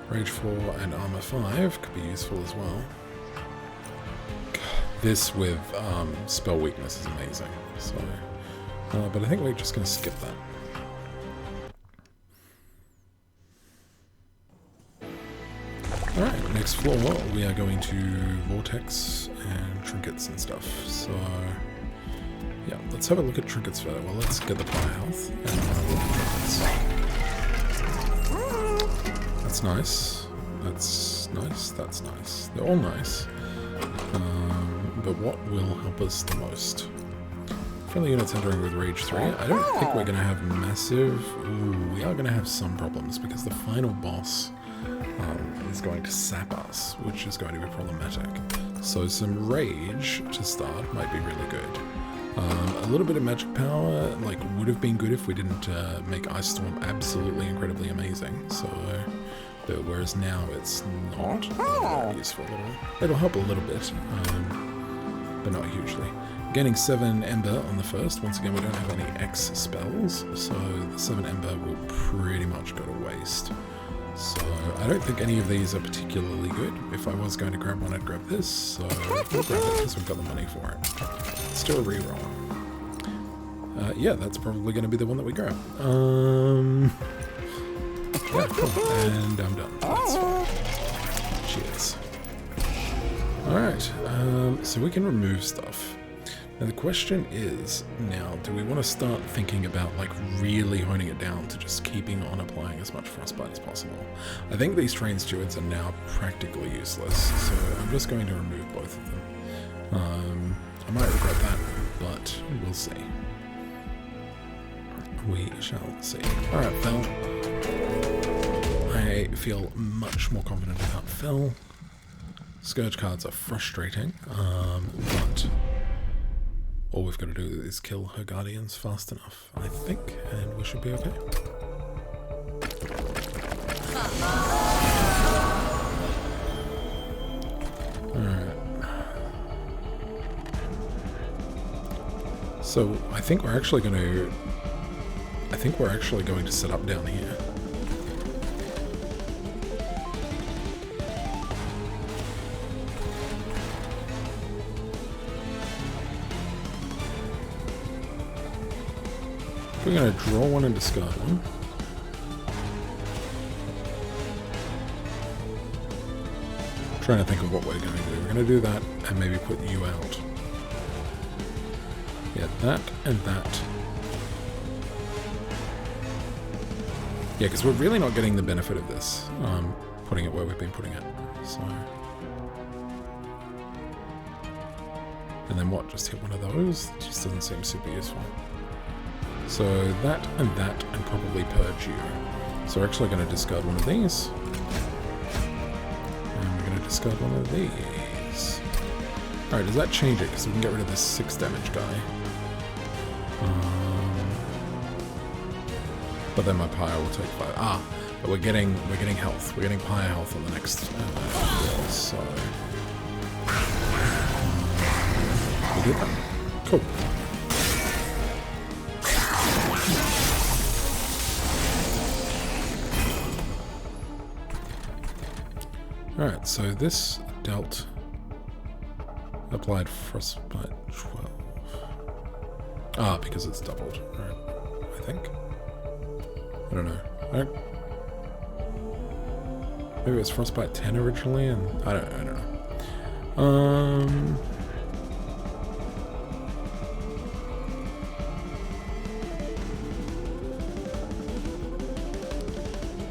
Rage 4 and Armor 5 could be useful as well. This with spell weakness is amazing. So, but I think we're just going to skip that. Alright, next floor we are going to Vortex and Trinkets and stuff. So, yeah, let's have a look at Trinkets first. Well, let's get the fire health and then have a look at Trinkets. That's nice. That's nice. That's nice. They're all nice. But what will help us the most? Friendly units entering with Rage 3. I don't think we're going to have massive... Ooh, we are going to have some problems because the final boss is going to sap us, which is going to be problematic. So some Rage to start might be really good. A little bit of magic power would have been good if we didn't make Ice Storm absolutely incredibly amazing. So... whereas now it's not very useful. It'll help a little bit, but not hugely. Gaining 7 Ember on the first. Once again, we don't have any X spells, so the 7 Ember will pretty much go to waste. So I don't think any of these are particularly good. If I was going to grab one, I'd grab this. So we'll grab it because we've got the money for it. Let's do a reroll. Yeah, that's probably going to be the one that we grab. Yeah, cool. And I'm done. That's fine. Cheers. Alright, so we can remove stuff. Now the question is, now, do we want to start thinking about, really honing it down to just keeping on applying as much Frostbite as possible? I think these Train Stewards are now practically useless, so I'm just going to remove both of them. I might regret that, but we'll see. We shall see. Alright, Phil. feel much more confident about Fel. Scourge cards are frustrating, but all we've got to do is kill her guardians fast enough, I think, and we should be okay. Alright. So I think we're actually going to set up down here. We're going to draw one and discard one. I'm trying to think of what we're going to do. We're going to do that and maybe put you out. Yeah, that and that. Yeah, because we're really not getting the benefit of this, putting it where we've been putting it. So, and then what? Just hit one of those? It just doesn't seem super useful. So that, and probably purge you. So we're actually going to discard one of these. And we're going to discard one of these. Alright, does that change it? Because we can get rid of this 6 damage guy. But then my pyre will take 5. Ah, but we're getting health. We're getting pyre health on the next roll, so we did that. Cool. Alright, so this dealt applied Frostbite 12. Ah, because it's doubled, right? I think. I don't know. Maybe it was Frostbite 10 originally, and I don't know.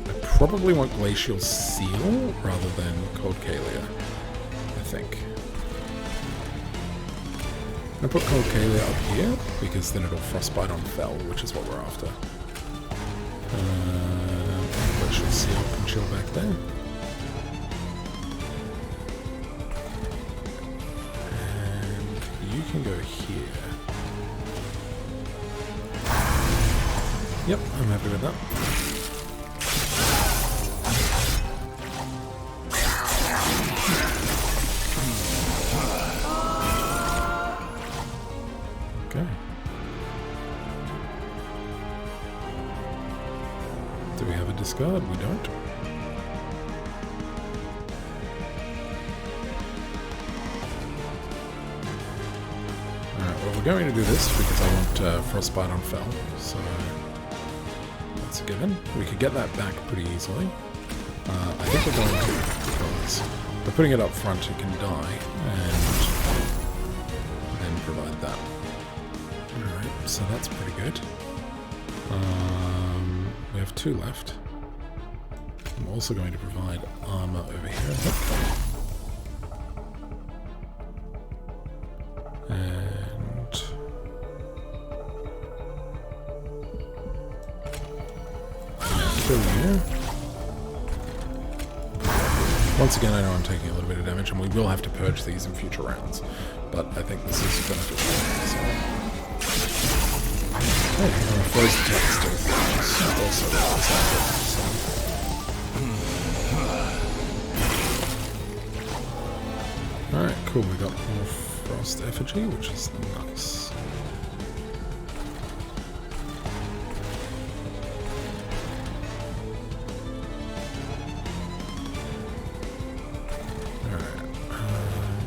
I probably want Glacial Seal rather than Cold Kalia, I think. I'm gonna put Cold Kalia up here because then it'll Frostbite on Fel, which is what we're after. Glacial Seal can chill back there. And you can go here. Yep, I'm happy with that. Okay. Do we have a discard? We don't. Alright, well we're going to do this because I want Frostbite on Fel, so that's a given. We could get that back pretty easily. I think we're going to, because by putting it up front it can die, and then provide that. Alright, so that's pretty good. We have 2 left. I'm also going to provide armor over here, I think. And kill you. Once again, I know I'm taking a little bit of damage, and we will have to purge these in future rounds, but I think this is beneficial. So. Oh, frozen text is also alright, cool, we got more Frost Effigy, which is nice. Alright,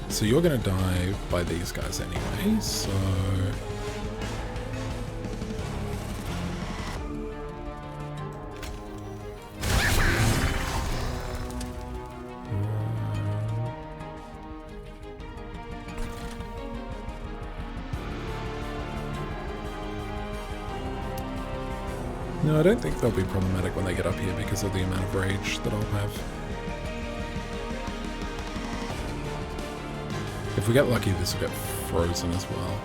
so you're gonna die by these guys anyway, so... No, I don't think they'll be problematic when they get up here because of the amount of rage that I'll have. If we get lucky, this will get frozen as well.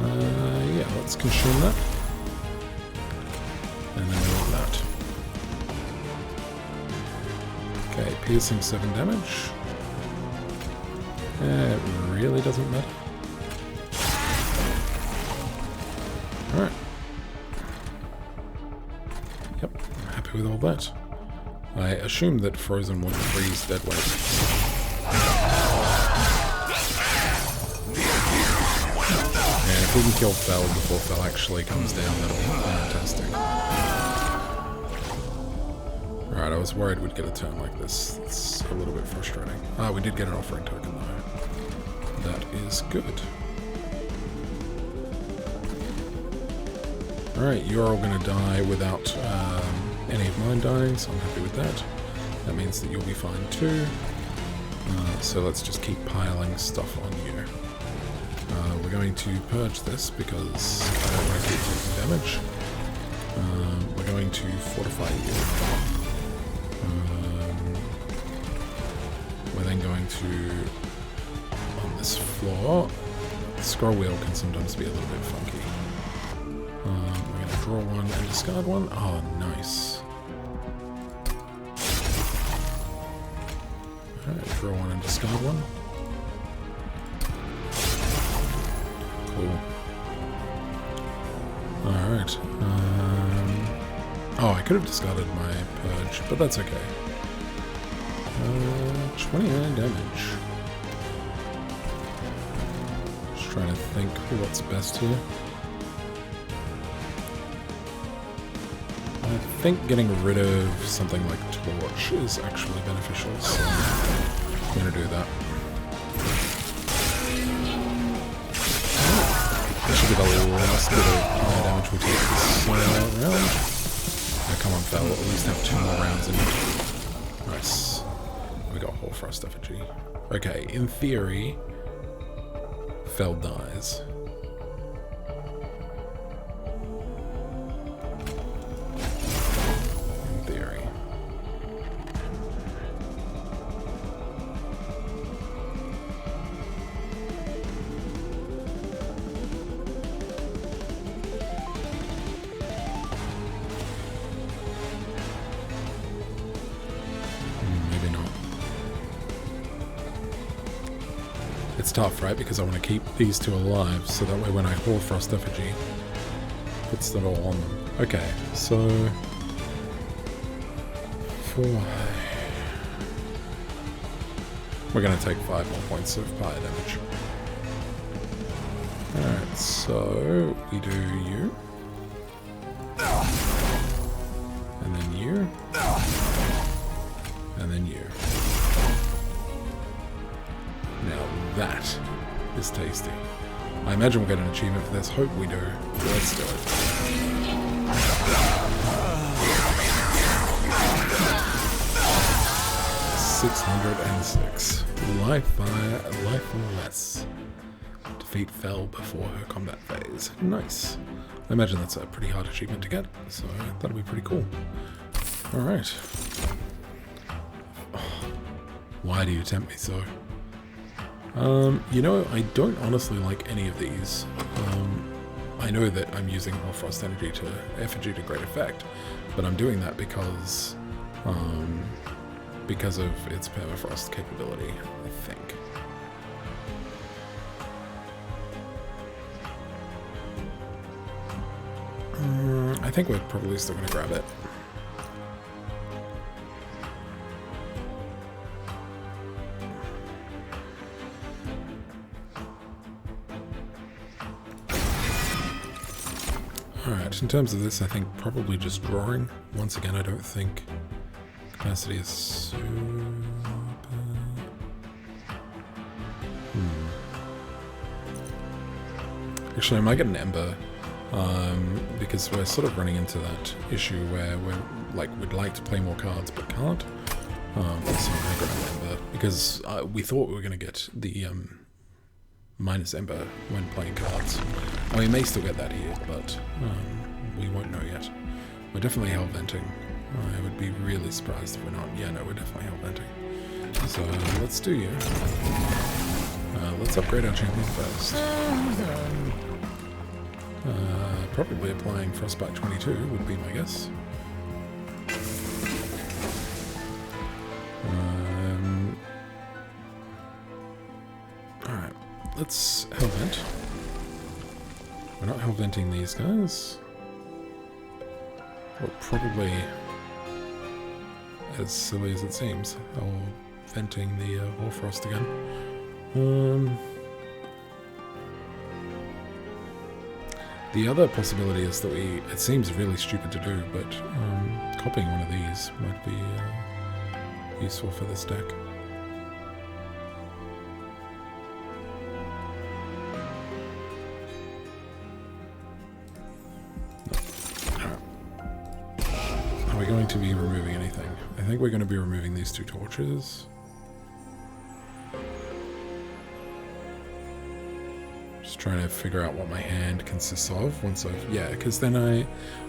Yeah, let's consume that. And then we want that. piercing 7 damage. It really doesn't matter. Alright. Yep, I'm happy with all that. I assume that Frozen would freeze dead weight. And if we can kill Fel before Fel actually comes down, that'll be fantastic. Alright, I was worried we'd get a turn like this. It's a little bit frustrating. Ah, we did get an offering token though. That is good. Alright, you're all going to die without any of mine dying, so I'm happy with that. That means that you'll be fine too. So let's just keep piling stuff on you. We're going to purge this because I don't want to keep taking damage. We're going to fortify you. We're then going to, on this floor, the scroll wheel can sometimes be a little bit funky. We're going to draw one and discard one. Oh, nice. Alright, draw one and discard one. Cool. Alright. Oh, I could have discarded my purge, but that's okay. 29 damage. Just trying to think what's best here. I think getting rid of something like Torch is actually beneficial, so I'm going to do that. That should be the last bit of damage we take this round. Now come on, Fel, at least have 2 more rounds in it. Nice. We got Hoarfrost effigy. Okay, in theory, Fel dies. It's tough, right? Because I want to keep these 2 alive, so that way when I Hoarfrost effigy, puts that all on them. Okay, so we're going to take 5 more points of fire damage. Alright, so we do you. And then you. And then you. Now that is tasty. I imagine we'll get an achievement for this. Hope we do. Let's do it. $606. Life or less. Defeat Fel before her combat phase. Nice. I imagine that's a pretty hard achievement to get, so that'll be pretty cool. Alright. Why do you tempt me so? You know, I don't honestly like any of these. I know that I'm using Hoarfrost effigy to great effect, but I'm doing that because of its permafrost capability, I think. I think we're probably still going to grab it. Alright, in terms of this, I think probably just drawing. Once again, I don't think capacity is super... Actually, I might get an Ember, because we're sort of running into that issue where we'd like to play more cards but can't. So I'm going to grab an Ember, because we thought we were going to get the minus Ember when playing cards. I mean, we may still get that here, but we won't know yet. We're definitely hell-venting. I would be really surprised if we're not. Yeah, no, we're definitely hell-venting. So let's do you. Let's upgrade our champion first. Probably applying Frostbite 22 would be my guess. let's hellvent. We're not hellventing these guys. Or probably, as silly as it seems, hellventing the Warfrost again. The other possibility is that it seems really stupid to do, but copying one of these might be useful for this deck. Are we going to be removing anything? I think we're going to be removing these 2 torches. Just trying to figure out what my hand consists of once I've... Yeah, because then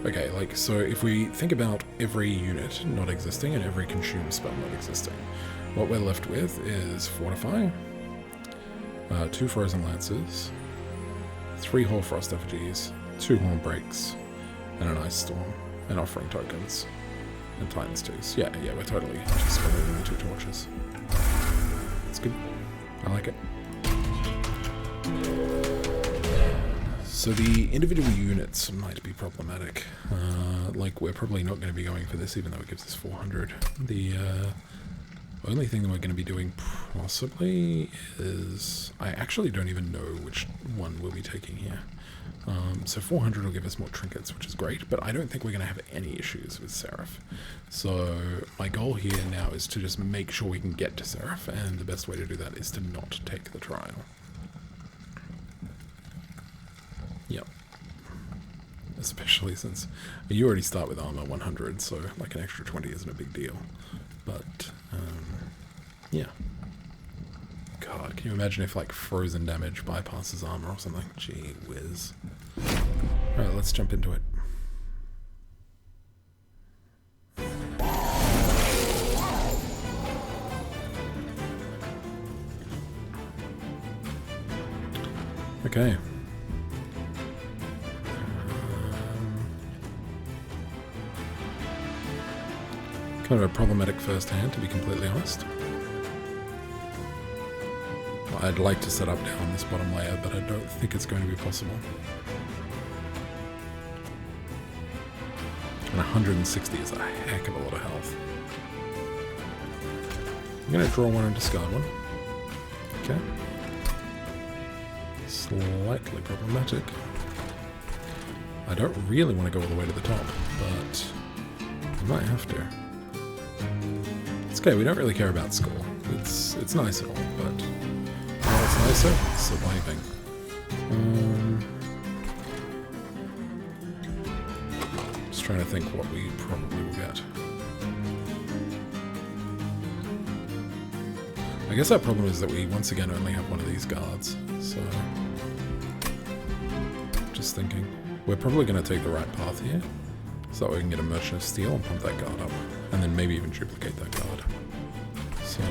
okay, like, so if we think about every unit not existing and every consume spell not existing, what we're left with is Fortify, 2 Frozen Lances, 3 Hoarfrost Effigies, 2 Horn Breaks, and an Ice Storm, and Offering Tokens, and Titan's Twos. Yeah, we're totally just removing the 2 torches. It's good. I like it. So the individual units might be problematic. Like, we're probably not going to be going for this, even though it gives us 400. The only thing that we're going to be doing possibly is... I actually don't even know which one we'll be taking here. So 400 will give us more trinkets, which is great, but I don't think we're going to have any issues with Seraph. So my goal here now is to just make sure we can get to Seraph, and the best way to do that is to not take the trial. Yep. Especially since you already start with armor 100, so like an extra 20 isn't a big deal. But, yeah. God, can you imagine if like frozen damage bypasses armor or something? Gee whiz. Alright, let's jump into it. Okay. Kind of a problematic first hand, to be completely honest. Well, I'd like to set up down this bottom layer, but I don't think it's going to be possible. And 160 is a heck of a lot of health. I'm going to draw one and discard one. Okay. Slightly problematic. I don't really want to go all the way to the top, but I might have to. It's okay, we don't really care about score. It's nice and all, but what's nicer? Surviving. Just trying to think what we probably will get. I guess our problem is that we once again only have one of these guards, so just thinking. We're probably going to take the right path here, so that we can get a Merchant of Steel and pump that guard up, and then maybe even duplicate that guard. So...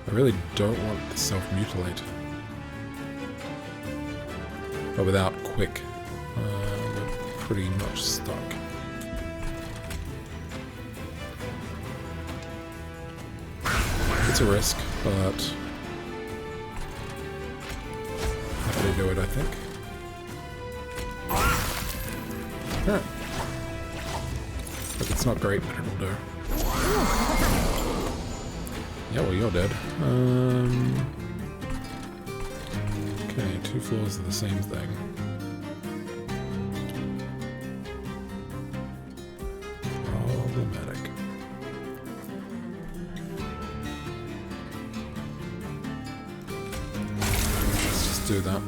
I really don't want to self-mutilate. But without quick, we're pretty much stuck. It's a risk, but happy to do it, I think. Alright. Look, it's not great, but it'll do. Yeah, well, you're dead. Okay, 2 floors of the same thing. Problematic. Let's just do that.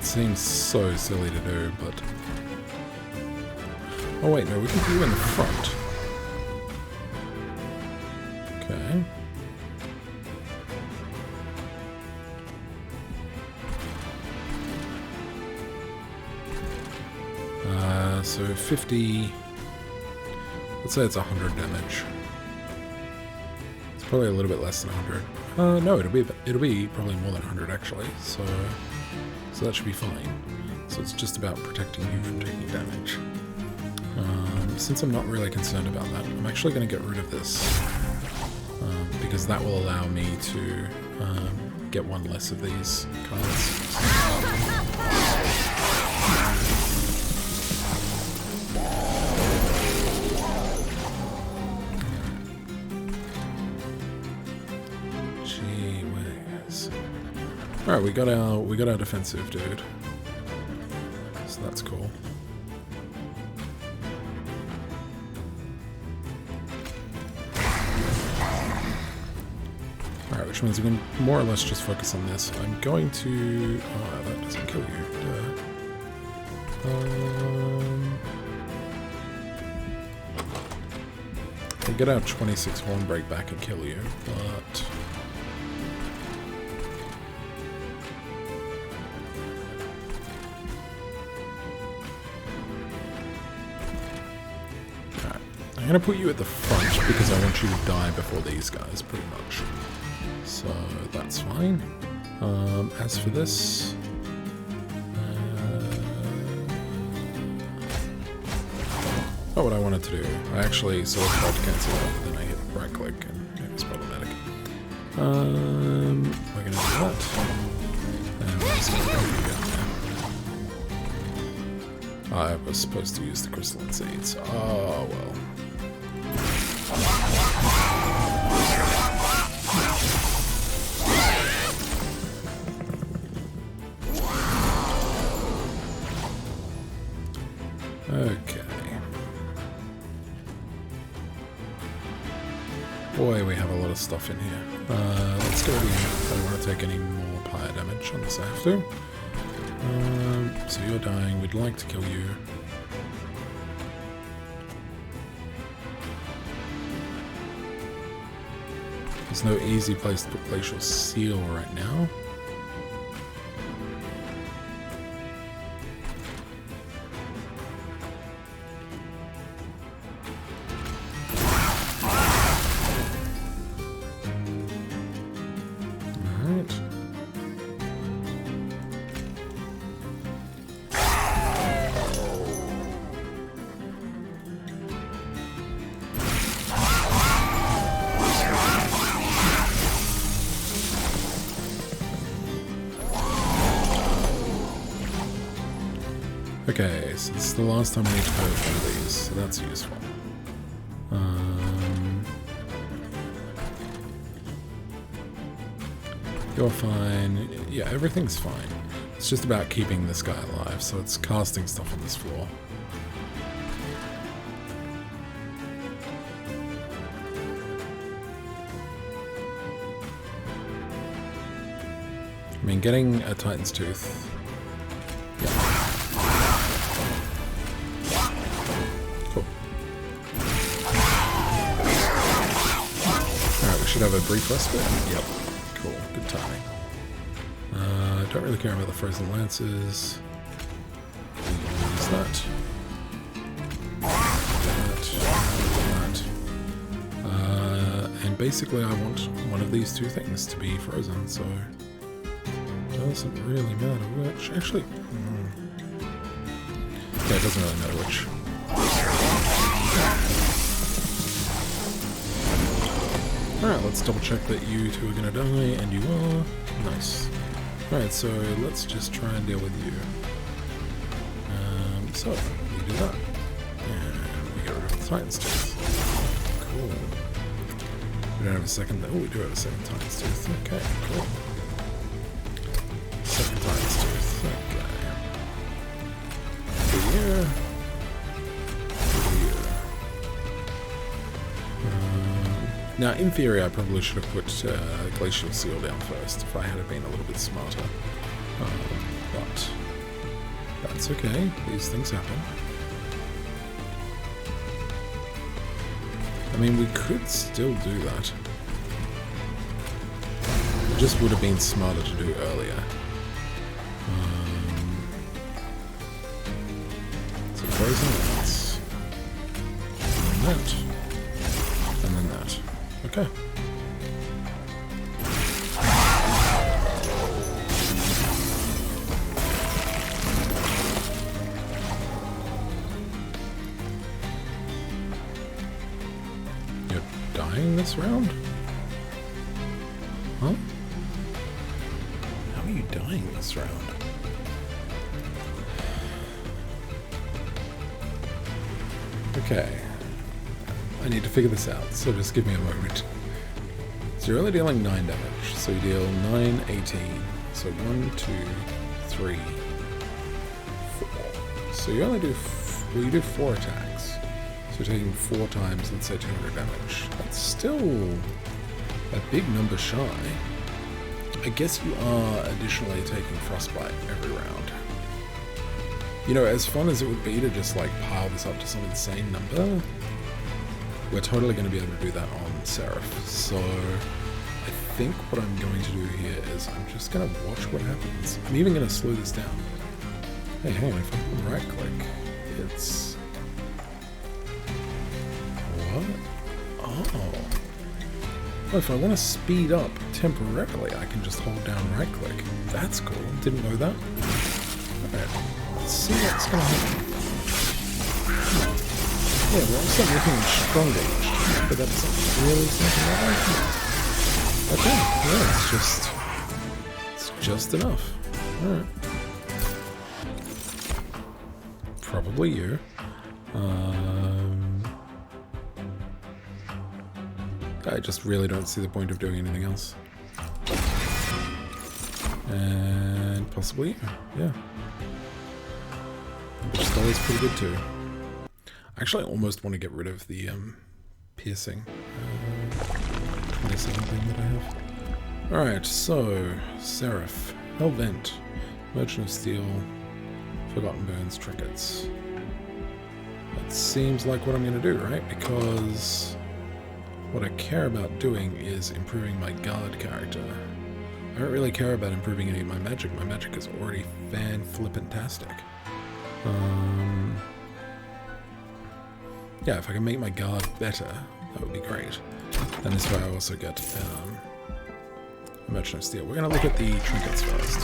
Seems so silly to do, but... Oh wait, no, we can put you in the front. Okay. so 50... Let's say it's 100 damage. It's probably a little bit less than 100. No, it'll be probably more than 100 actually, so that should be fine. So it's just about protecting you from taking damage. Since I'm not really concerned about that, I'm actually going to get rid of this. Because that will allow me to get one less of these cards. Gee whiz. Alright, we got our defensive dude. So that's cool. Alright, which means we can more or less just focus on this. I'm going to... Oh, that doesn't kill you. We'll get our 26 Hornbreak back and kill you, but... Alright, I'm going to put you at the front because I want you to die before these guys, pretty much. So that's fine. As for this... what I wanted to do. I actually sort of tried to cancel it, but then I hit right click and it was problematic. We're going to do that. And we're just going to go I was supposed to use the crystalline seeds. Oh well. Okay. Boy, we have a lot of stuff in here. Let's go in. I don't want to take any more pyre damage unless I have to. So you're dying. We'd like to kill you. There's no easy place to put Glacial Seal right now. Okay, so this is the last time we need to go through these, so that's useful. You're fine. Yeah, everything's fine. It's just about keeping this guy alive, so it's casting stuff on this floor. I mean, getting a Titan's Tooth... Yeah. Should have a brief respite. Yep. Cool. Good timing. Don't really care about the frozen lances. Use that. And basically I want one of these two things to be frozen, so it doesn't really matter which. Actually, yeah, it doesn't really matter which. Alright, let's double check that you two are going to die, and you are. Nice. Alright, so let's just try and deal with you. So, we do that. And we get rid of the Titan's Tooth. Cool. We don't have a second... Oh, we do have a second Titan's Tooth. Okay, cool. Second Titan's Tooth. Okay. Here. Now, in theory, I probably should have put Glacial Seal down first if I had been a little bit smarter. But that's okay. These things happen. I mean, we could still do that. It just would have been smarter to do earlier. So frozen. that. And then that. Okay. You're dying this round? Huh? How are you dying this round? Okay. I need to figure this out, so just give me a moment. So you're only dealing 9 damage, so you deal 9, 18. So 1, 2, 3, 4. So you only do, you do 4 attacks. So you're taking 4 times, let's say 200 damage. That's still a big number shy. I guess you are additionally taking Frostbite every round. You know, as fun as it would be to just like pile this up to some insane number, we're totally going to be able to do that on Seraph. So I think what I'm going to do here is I'm just going to watch what happens. I'm even going to slow this down. Hey, hang on, if I can right click, it's... What? Oh. Oh, if I want to speed up temporarily, I can just hold down right click. That's cool. Didn't know that. Alright, let's see what's going to happen. Yeah, well, I'm still looking stronger each time, but that doesn't really seem to matter. Okay, yeah, it's just enough. Alright. Probably you. I just really don't see the point of doing anything else. And possibly you, yeah. Which is always pretty good too. Actually, I almost want to get rid of the piercing 27 thing that I have. Alright, so Seraph, Hellvent, Merchant of Steel, Forgotten Burns, Trinkets. That seems like what I'm going to do, right? Because what I care about doing is improving my guard character. I don't really care about improving any of my magic. My magic is already fan-flippantastic. Yeah, if I can make my guard better, that would be great. And this way I also get a Merchant of Steel. We're going to look at the trinkets first.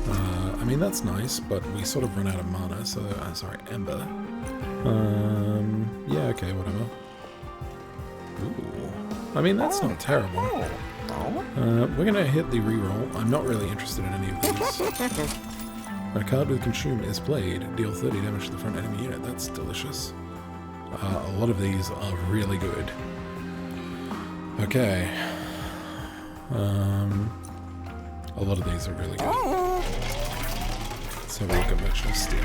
I mean, that's nice, but we sort of run out of mana, so... sorry, Ember. Yeah, okay, whatever. Ooh. I mean, that's not terrible. We're going to hit the reroll. I'm not really interested in any of these. When a card with Consume is played, deal 30 damage to the front enemy unit. That's delicious. A lot of these are really good. Okay. A lot of these are really good. Let's have a look at Merchant of Steel.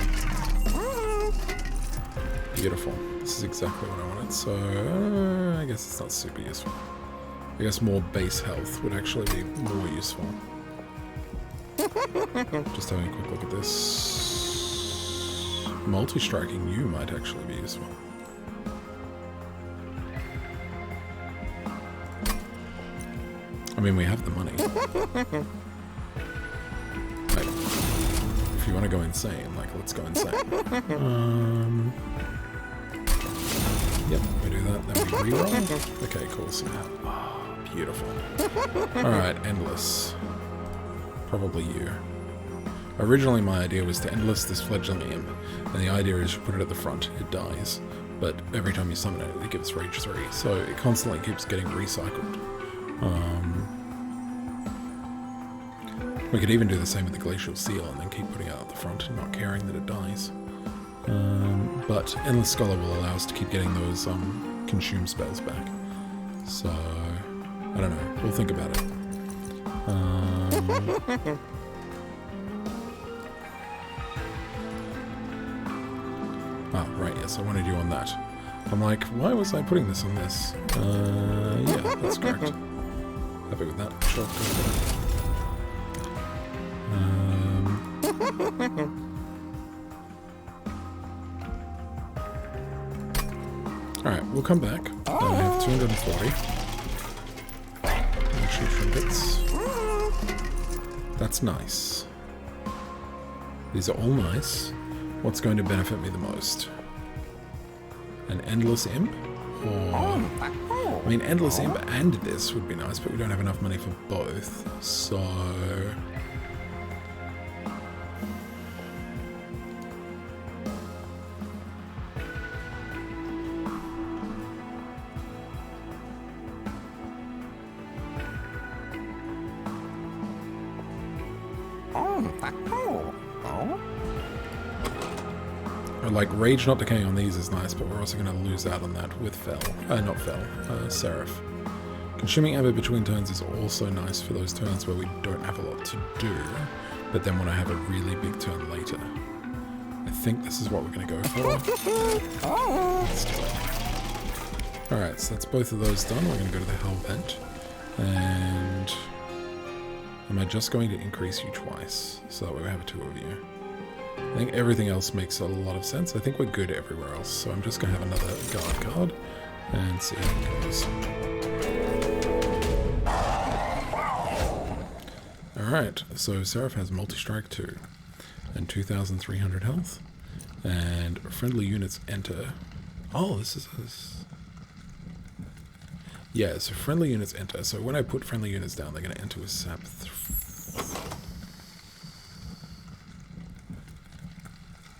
Beautiful. This is exactly what I wanted. So, I guess it's not super useful. I guess more base health would actually be more useful. Just having a quick look at this. Multi-striking you might actually be useful. I mean, we have the money. Like, if you want to go insane, like, let's go insane. Yep, we do that, then we reroll. Okay, cool, so oh, beautiful. Alright, Endless. Probably you. Originally my idea was to Endless this fledgling imp, and the idea is you put it at the front, it dies. But every time you summon it, it gives Rage 3, so it constantly keeps getting recycled. We could even do the same with the Glacial Seal and then keep putting it out the front and not caring that it dies. But Endless Scholar will allow us to keep getting those consume spells back. So, I don't know, we'll think about it. Ah, right, yes, I wanted you on that. I'm like, why was I putting this on this? Yeah, that's correct. Happy with that. Sure, go for it. Alright, we'll come back. I have 240. Actually, trinkets. That's nice. These are all nice. What's going to benefit me the most? An endless imp? Or, I mean, endless imp and this would be nice, but we don't have enough money for both, so... Like, Rage Not Decaying on these is nice, but we're also going to lose out on that with Seraph. Consuming Amber between turns is also nice for those turns where we don't have a lot to do, but then when I have a really big turn later. I think this is what we're going to go for. Let's do it. Alright, so that's both of those done. We're going to go to the Hell Vent. And... am I just going to increase you twice, so that way we have two of you? I think everything else makes a lot of sense. I think we're good everywhere else, so I'm just going to have another guard card and see how it goes. Alright, so Seraph has multi-strike 2 and 2,300 health, and friendly units enter. Oh, this is... yeah, so friendly units enter. So when I put friendly units down, they're going to enter with sap 3.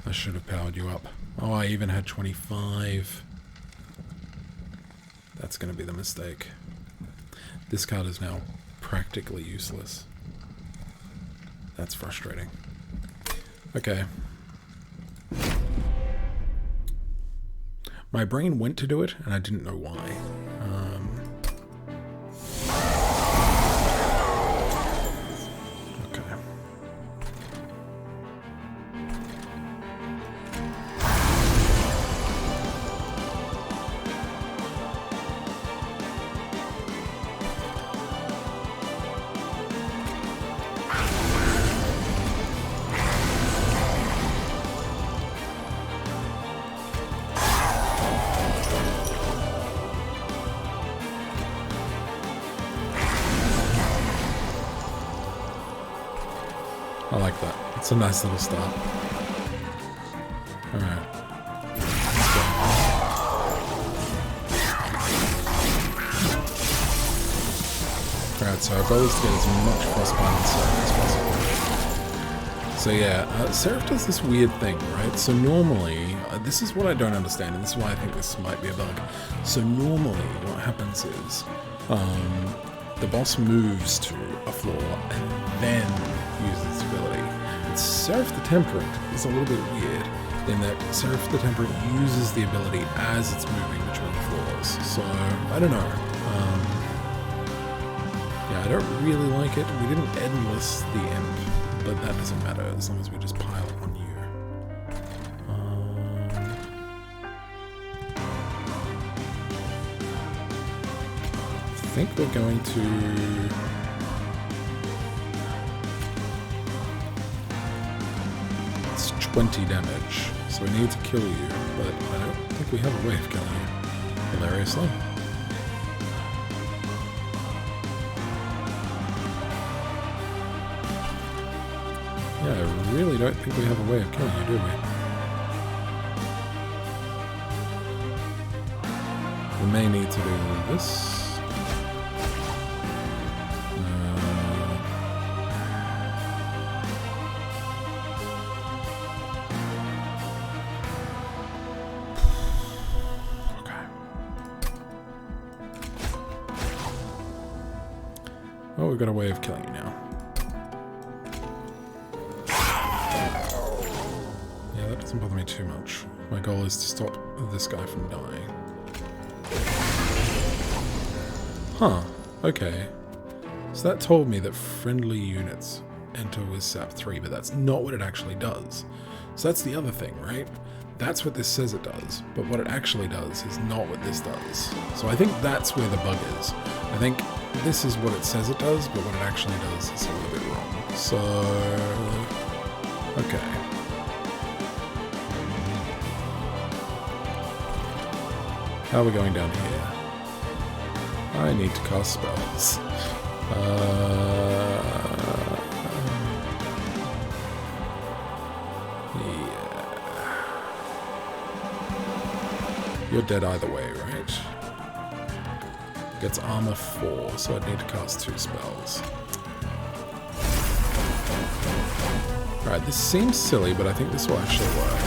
I should have powered you up. Oh, I even had 25. That's going to be the mistake. This card is now practically useless. That's frustrating. Okay. My brain went to do it, and I didn't know why. I like that. It's a nice little start. Alright. Let's go. Alright, so our goal is to get as much Frostbitten and Seraph as possible. So yeah, Seraph does this weird thing, right? So normally, this is what I don't understand, and this is why I think this might be a bug. So normally, what happens is, the boss moves to a floor and then uses its ability. But Seraph the Temperate is a little bit weird in that Seraph the Temperate uses the ability as it's moving between floors. So, I don't know. Yeah, I don't really like it. We didn't endless the imp, but that doesn't matter as long as we just pile it on you. I think we're going to... it's 20 damage, so we need to kill you, but I don't think we have a way of killing you, hilariously. Yeah, I really don't think we have a way of killing you, do we? We may need to do this. Oh, we've got a way of killing you now. Yeah, that doesn't bother me too much. My goal is to stop this guy from dying. Huh, okay. So that told me that friendly units enter with SAP 3, but that's not what it actually does. So that's the other thing, right? That's what this says it does, but what it actually does is not what this does. So I think that's where the bug is. I think this is what it says it does, but what it actually does is a little bit wrong. So, okay. How are we going down here? I need to cast spells. You're dead either way, right? Gets armor 4, so I'd need to cast 2 spells. Alright, this seems silly, but I think this will actually work.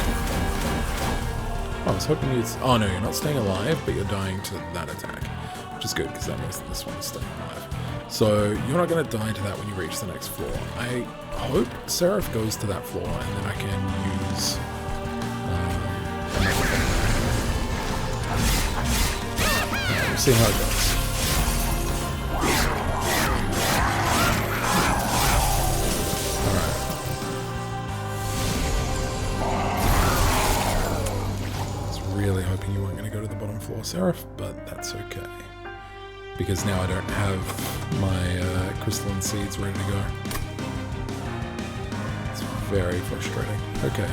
Oh, I was hoping you'd... Oh no, you're not staying alive, but you're dying to that attack. Which is good, because that means that this one is staying alive. So, you're not going to die to that when you reach the next floor. I hope Seraph goes to that floor, and then I can use... we'll see how it goes. Really hoping you weren't going to go to the bottom floor, Seraph, but that's okay. Because now I don't have my crystalline seeds ready to go. It's very frustrating. Okay.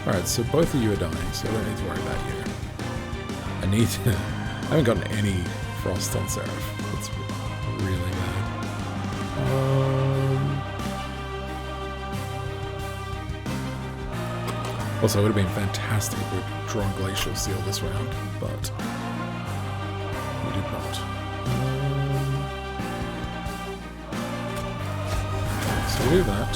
Alright, so both of you are dying, so I don't need to worry about you. I haven't gotten any frost on Seraph. That's really bad. Also, it would have been fantastic if we'd drawn Glacial Seal this round, but we did not. So we do that.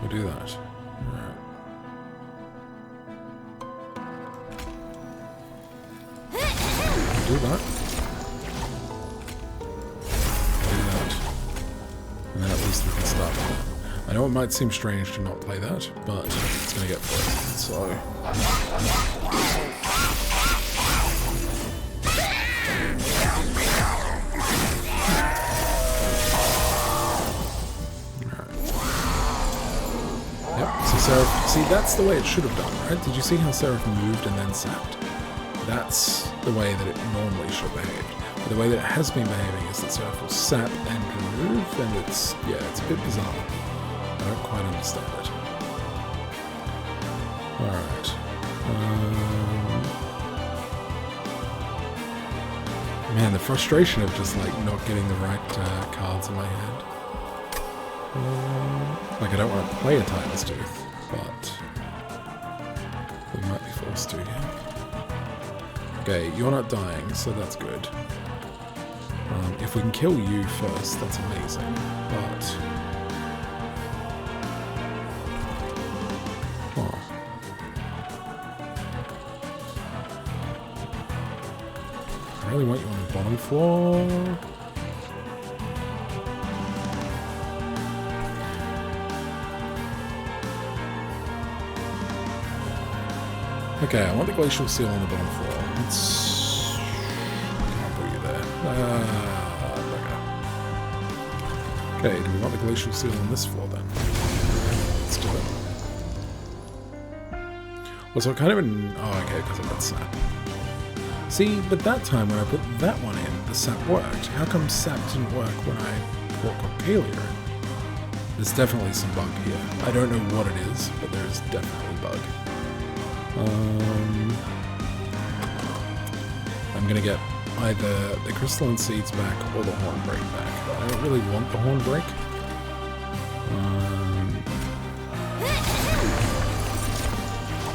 We do that. Alright. Do that. And then at least we can start with that. I know it might seem strange to not play that, but it's going to get frozen, so... Alright. Yep, so Seraph... See, that's the way it should have done, right? Did you see how Seraph moved and then sapped? That's the way that it normally should have behaved. But the way that it has been behaving is that Seraph will sap and move, and it's, yeah, it's a bit bizarre. I don't quite understand it. Alright. Man, the frustration of just, like, not getting the right cards in my hand. Like, I don't want to play a Titan's Tooth, but we might be forced to, yeah. Okay, you're not dying, so that's good. If we can kill you first, that's amazing, but... Oh. I really want you on the bottom floor. Okay, I want the Glacial Seal on the bottom floor. Let's... Can't put you there. Okay, do we want the Glacial Seal on this floor then? Let's do it. Well, so kind of an... Oh, okay, because of that sap. See, but that time when I put that one in, the sap worked. How come sap didn't work when I brought Coccalia in? There's definitely some bug here. I don't know what it is, but there's definitely bug. I'm gonna get either the crystalline seeds back or the hornbreak back. I don't really want the hornbreak.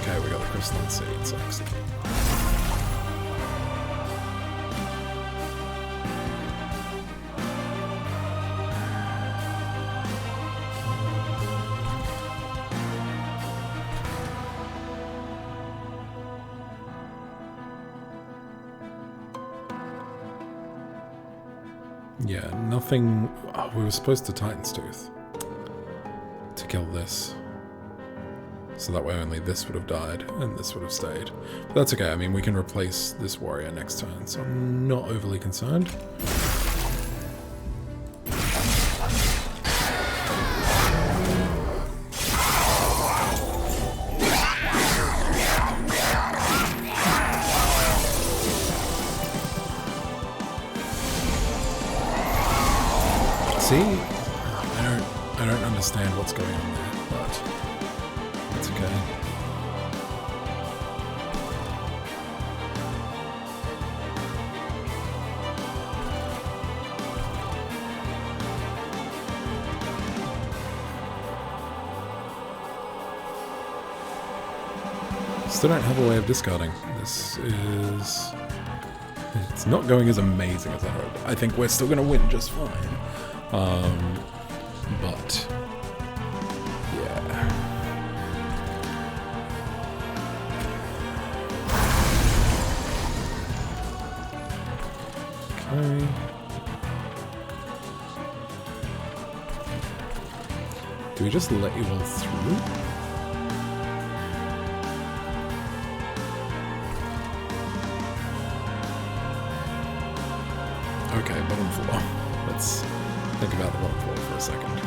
Okay, we got the crystalline seeds. Excellent. Yeah, nothing... Oh, we were supposed to Titan's Tooth to kill this. So that way only this would have died and this would have stayed. But that's okay, I mean, we can replace this warrior next turn, so I'm not overly concerned. See, I don't understand what's going on there, but it's okay. Still don't have a way of discarding. This is... It's not going as amazing as I hoped. I think we're still going to win just fine. But... yeah. Okay. Do we just let you all through? Okay, bottom floor. Let's think about the bottom floor for a second.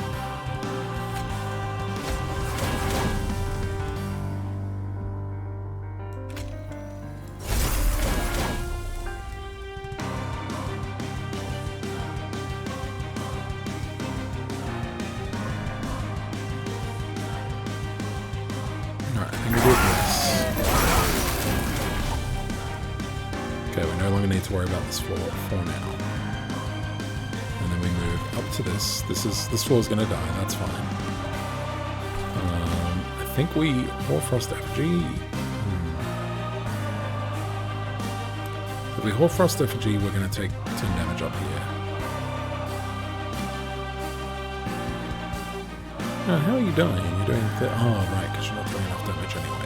Alright, I think we do this. Okay, we no longer need to worry about this floor for now. And then we move up to this. This floor is going to die. That's fine. I think we Hoarfrost Effigy. If we Hoarfrost Effigy, we're going to take 10 damage up here. How are you dying? You're doing oh right, because you're not doing enough damage anyway.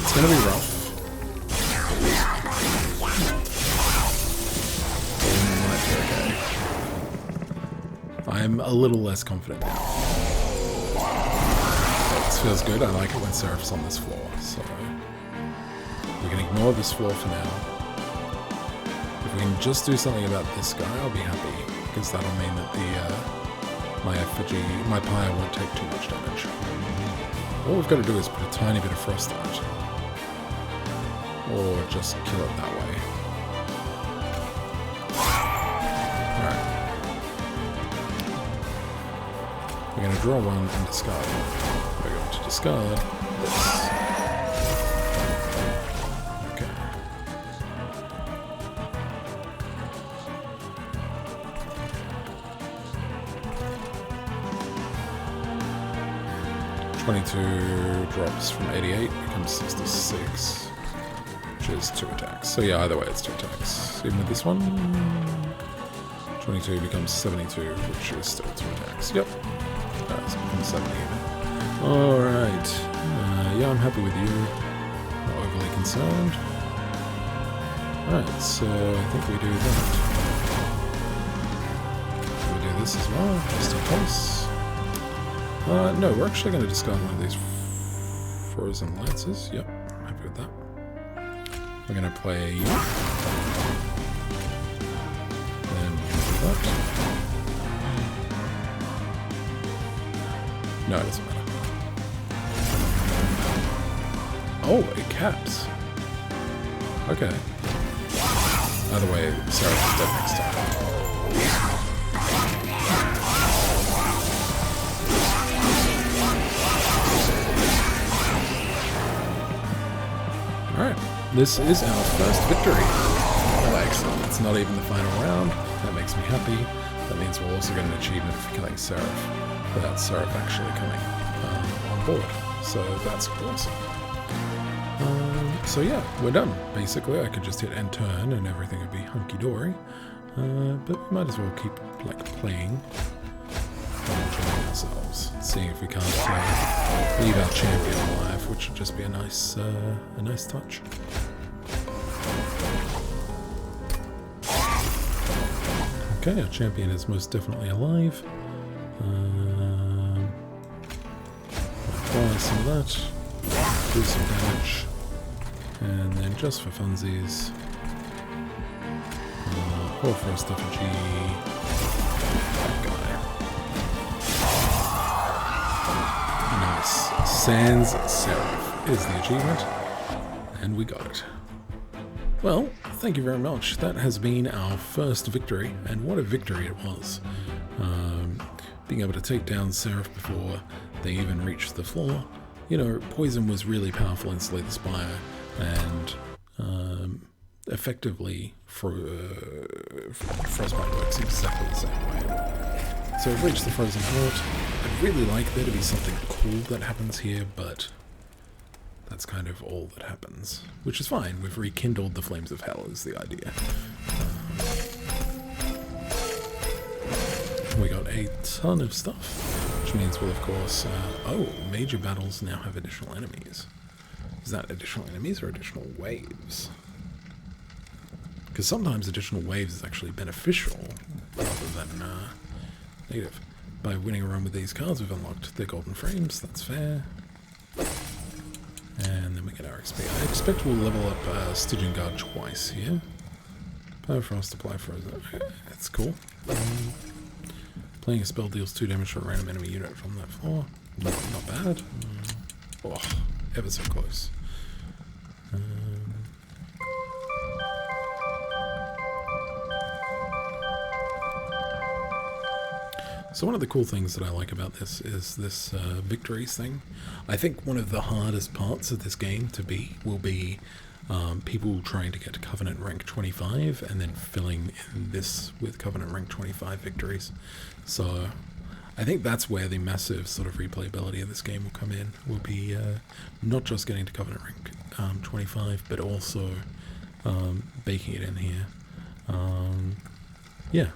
It's gonna be rough. I'm a little less confident now. This feels good. I like it when Seraph's on this floor, so we can ignore this floor for now. If we can just do something about this guy, I'll be happy, because that'll mean that the my effigy, my pyre won't take too much damage. All we've got to do is put a tiny bit of frost on it. Or just kill it that way. Alright. We're going to draw one and discard one. We're going to discard this. Okay. $22 drops from 88, becomes 66. Which is 2 attacks. So yeah, either way it's 2 attacks. Even with this one, 22 becomes 72, which is still 2 attacks. Yep. So it becomes 70 even. Alright. Yeah, I'm happy with you. Not overly concerned. Alright, so I think we do that. We do this as well, just in case. No, we're actually going to discard one of these frozen lances. Yep, I'm happy with that. We're going to play you. Then we're going to do that. No, it doesn't matter. Oh, it caps. Okay. Either way, Sarah is dead next time. Alright. This is our first victory. Oh, excellent. It's not even the final round. That makes me happy. That means we'll also get an achievement for killing Seraph without Seraph actually coming on board. So that's awesome. So yeah, we're done. Basically, I could just hit end turn and everything would be hunky-dory. But we might as well keep playing and enjoying ourselves. Seeing if we can't leave our champion alive, which would just be a nice touch. Okay, our champion is most definitely alive. Apply some of that, do some damage, and then just for funsies, Hoarfrost Effigy, that guy. Nice. Sans Seraph is the achievement, and we got it. Well, thank you very much. That has been our first victory, and what a victory it was. being able to take down Seraph before they even reached the floor. You know, poison was really powerful in Slay the Spire, and effectively Frostbite works exactly the same way. So we've reached the Frozen Heart. I'd really like there to be something cool that happens here, but that's kind of all that happens, which is fine. We've rekindled the flames of hell is the idea. We got a ton of stuff, which means we'll of course, oh, major battles now have additional enemies. Is that additional enemies or additional waves? Because sometimes additional waves is actually beneficial rather than negative. By winning a run with these cards, we've unlocked their golden frames. That's fair. And then we get our XP. I expect we'll level up Stygian Guard twice here. Permafrost, apply frozen. That's cool. Playing a spell deals 2 damage to a random enemy unit from that floor. Not bad. Oh, ever so close. So one of the cool things that I like about this is this victories thing. I think one of the hardest parts of this game to beat will be people trying to get to Covenant rank 25 and then filling in this with Covenant rank 25 victories. So I think that's where the massive sort of replayability of this game will come in. Will be not just getting to Covenant rank 25, but also baking it in here. Yeah.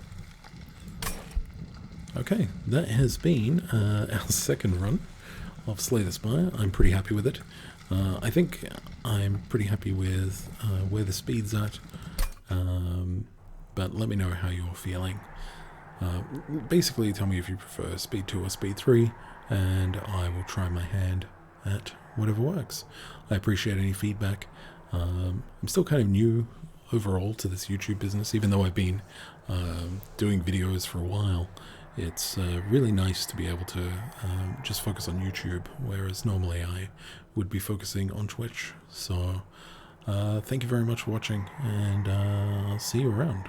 Okay, that has been our second run of Slay the Spire. I'm pretty happy with it. I think I'm pretty happy with where the speed's at, but let me know how you're feeling. Basically, tell me if you prefer speed 2 or speed 3, and I will try my hand at whatever works. I appreciate any feedback. I'm still kind of new overall to this YouTube business, even though I've been doing videos for a while. It's really nice to be able to just focus on YouTube, whereas normally I would be focusing on Twitch. So thank you very much for watching, and I'll see you around.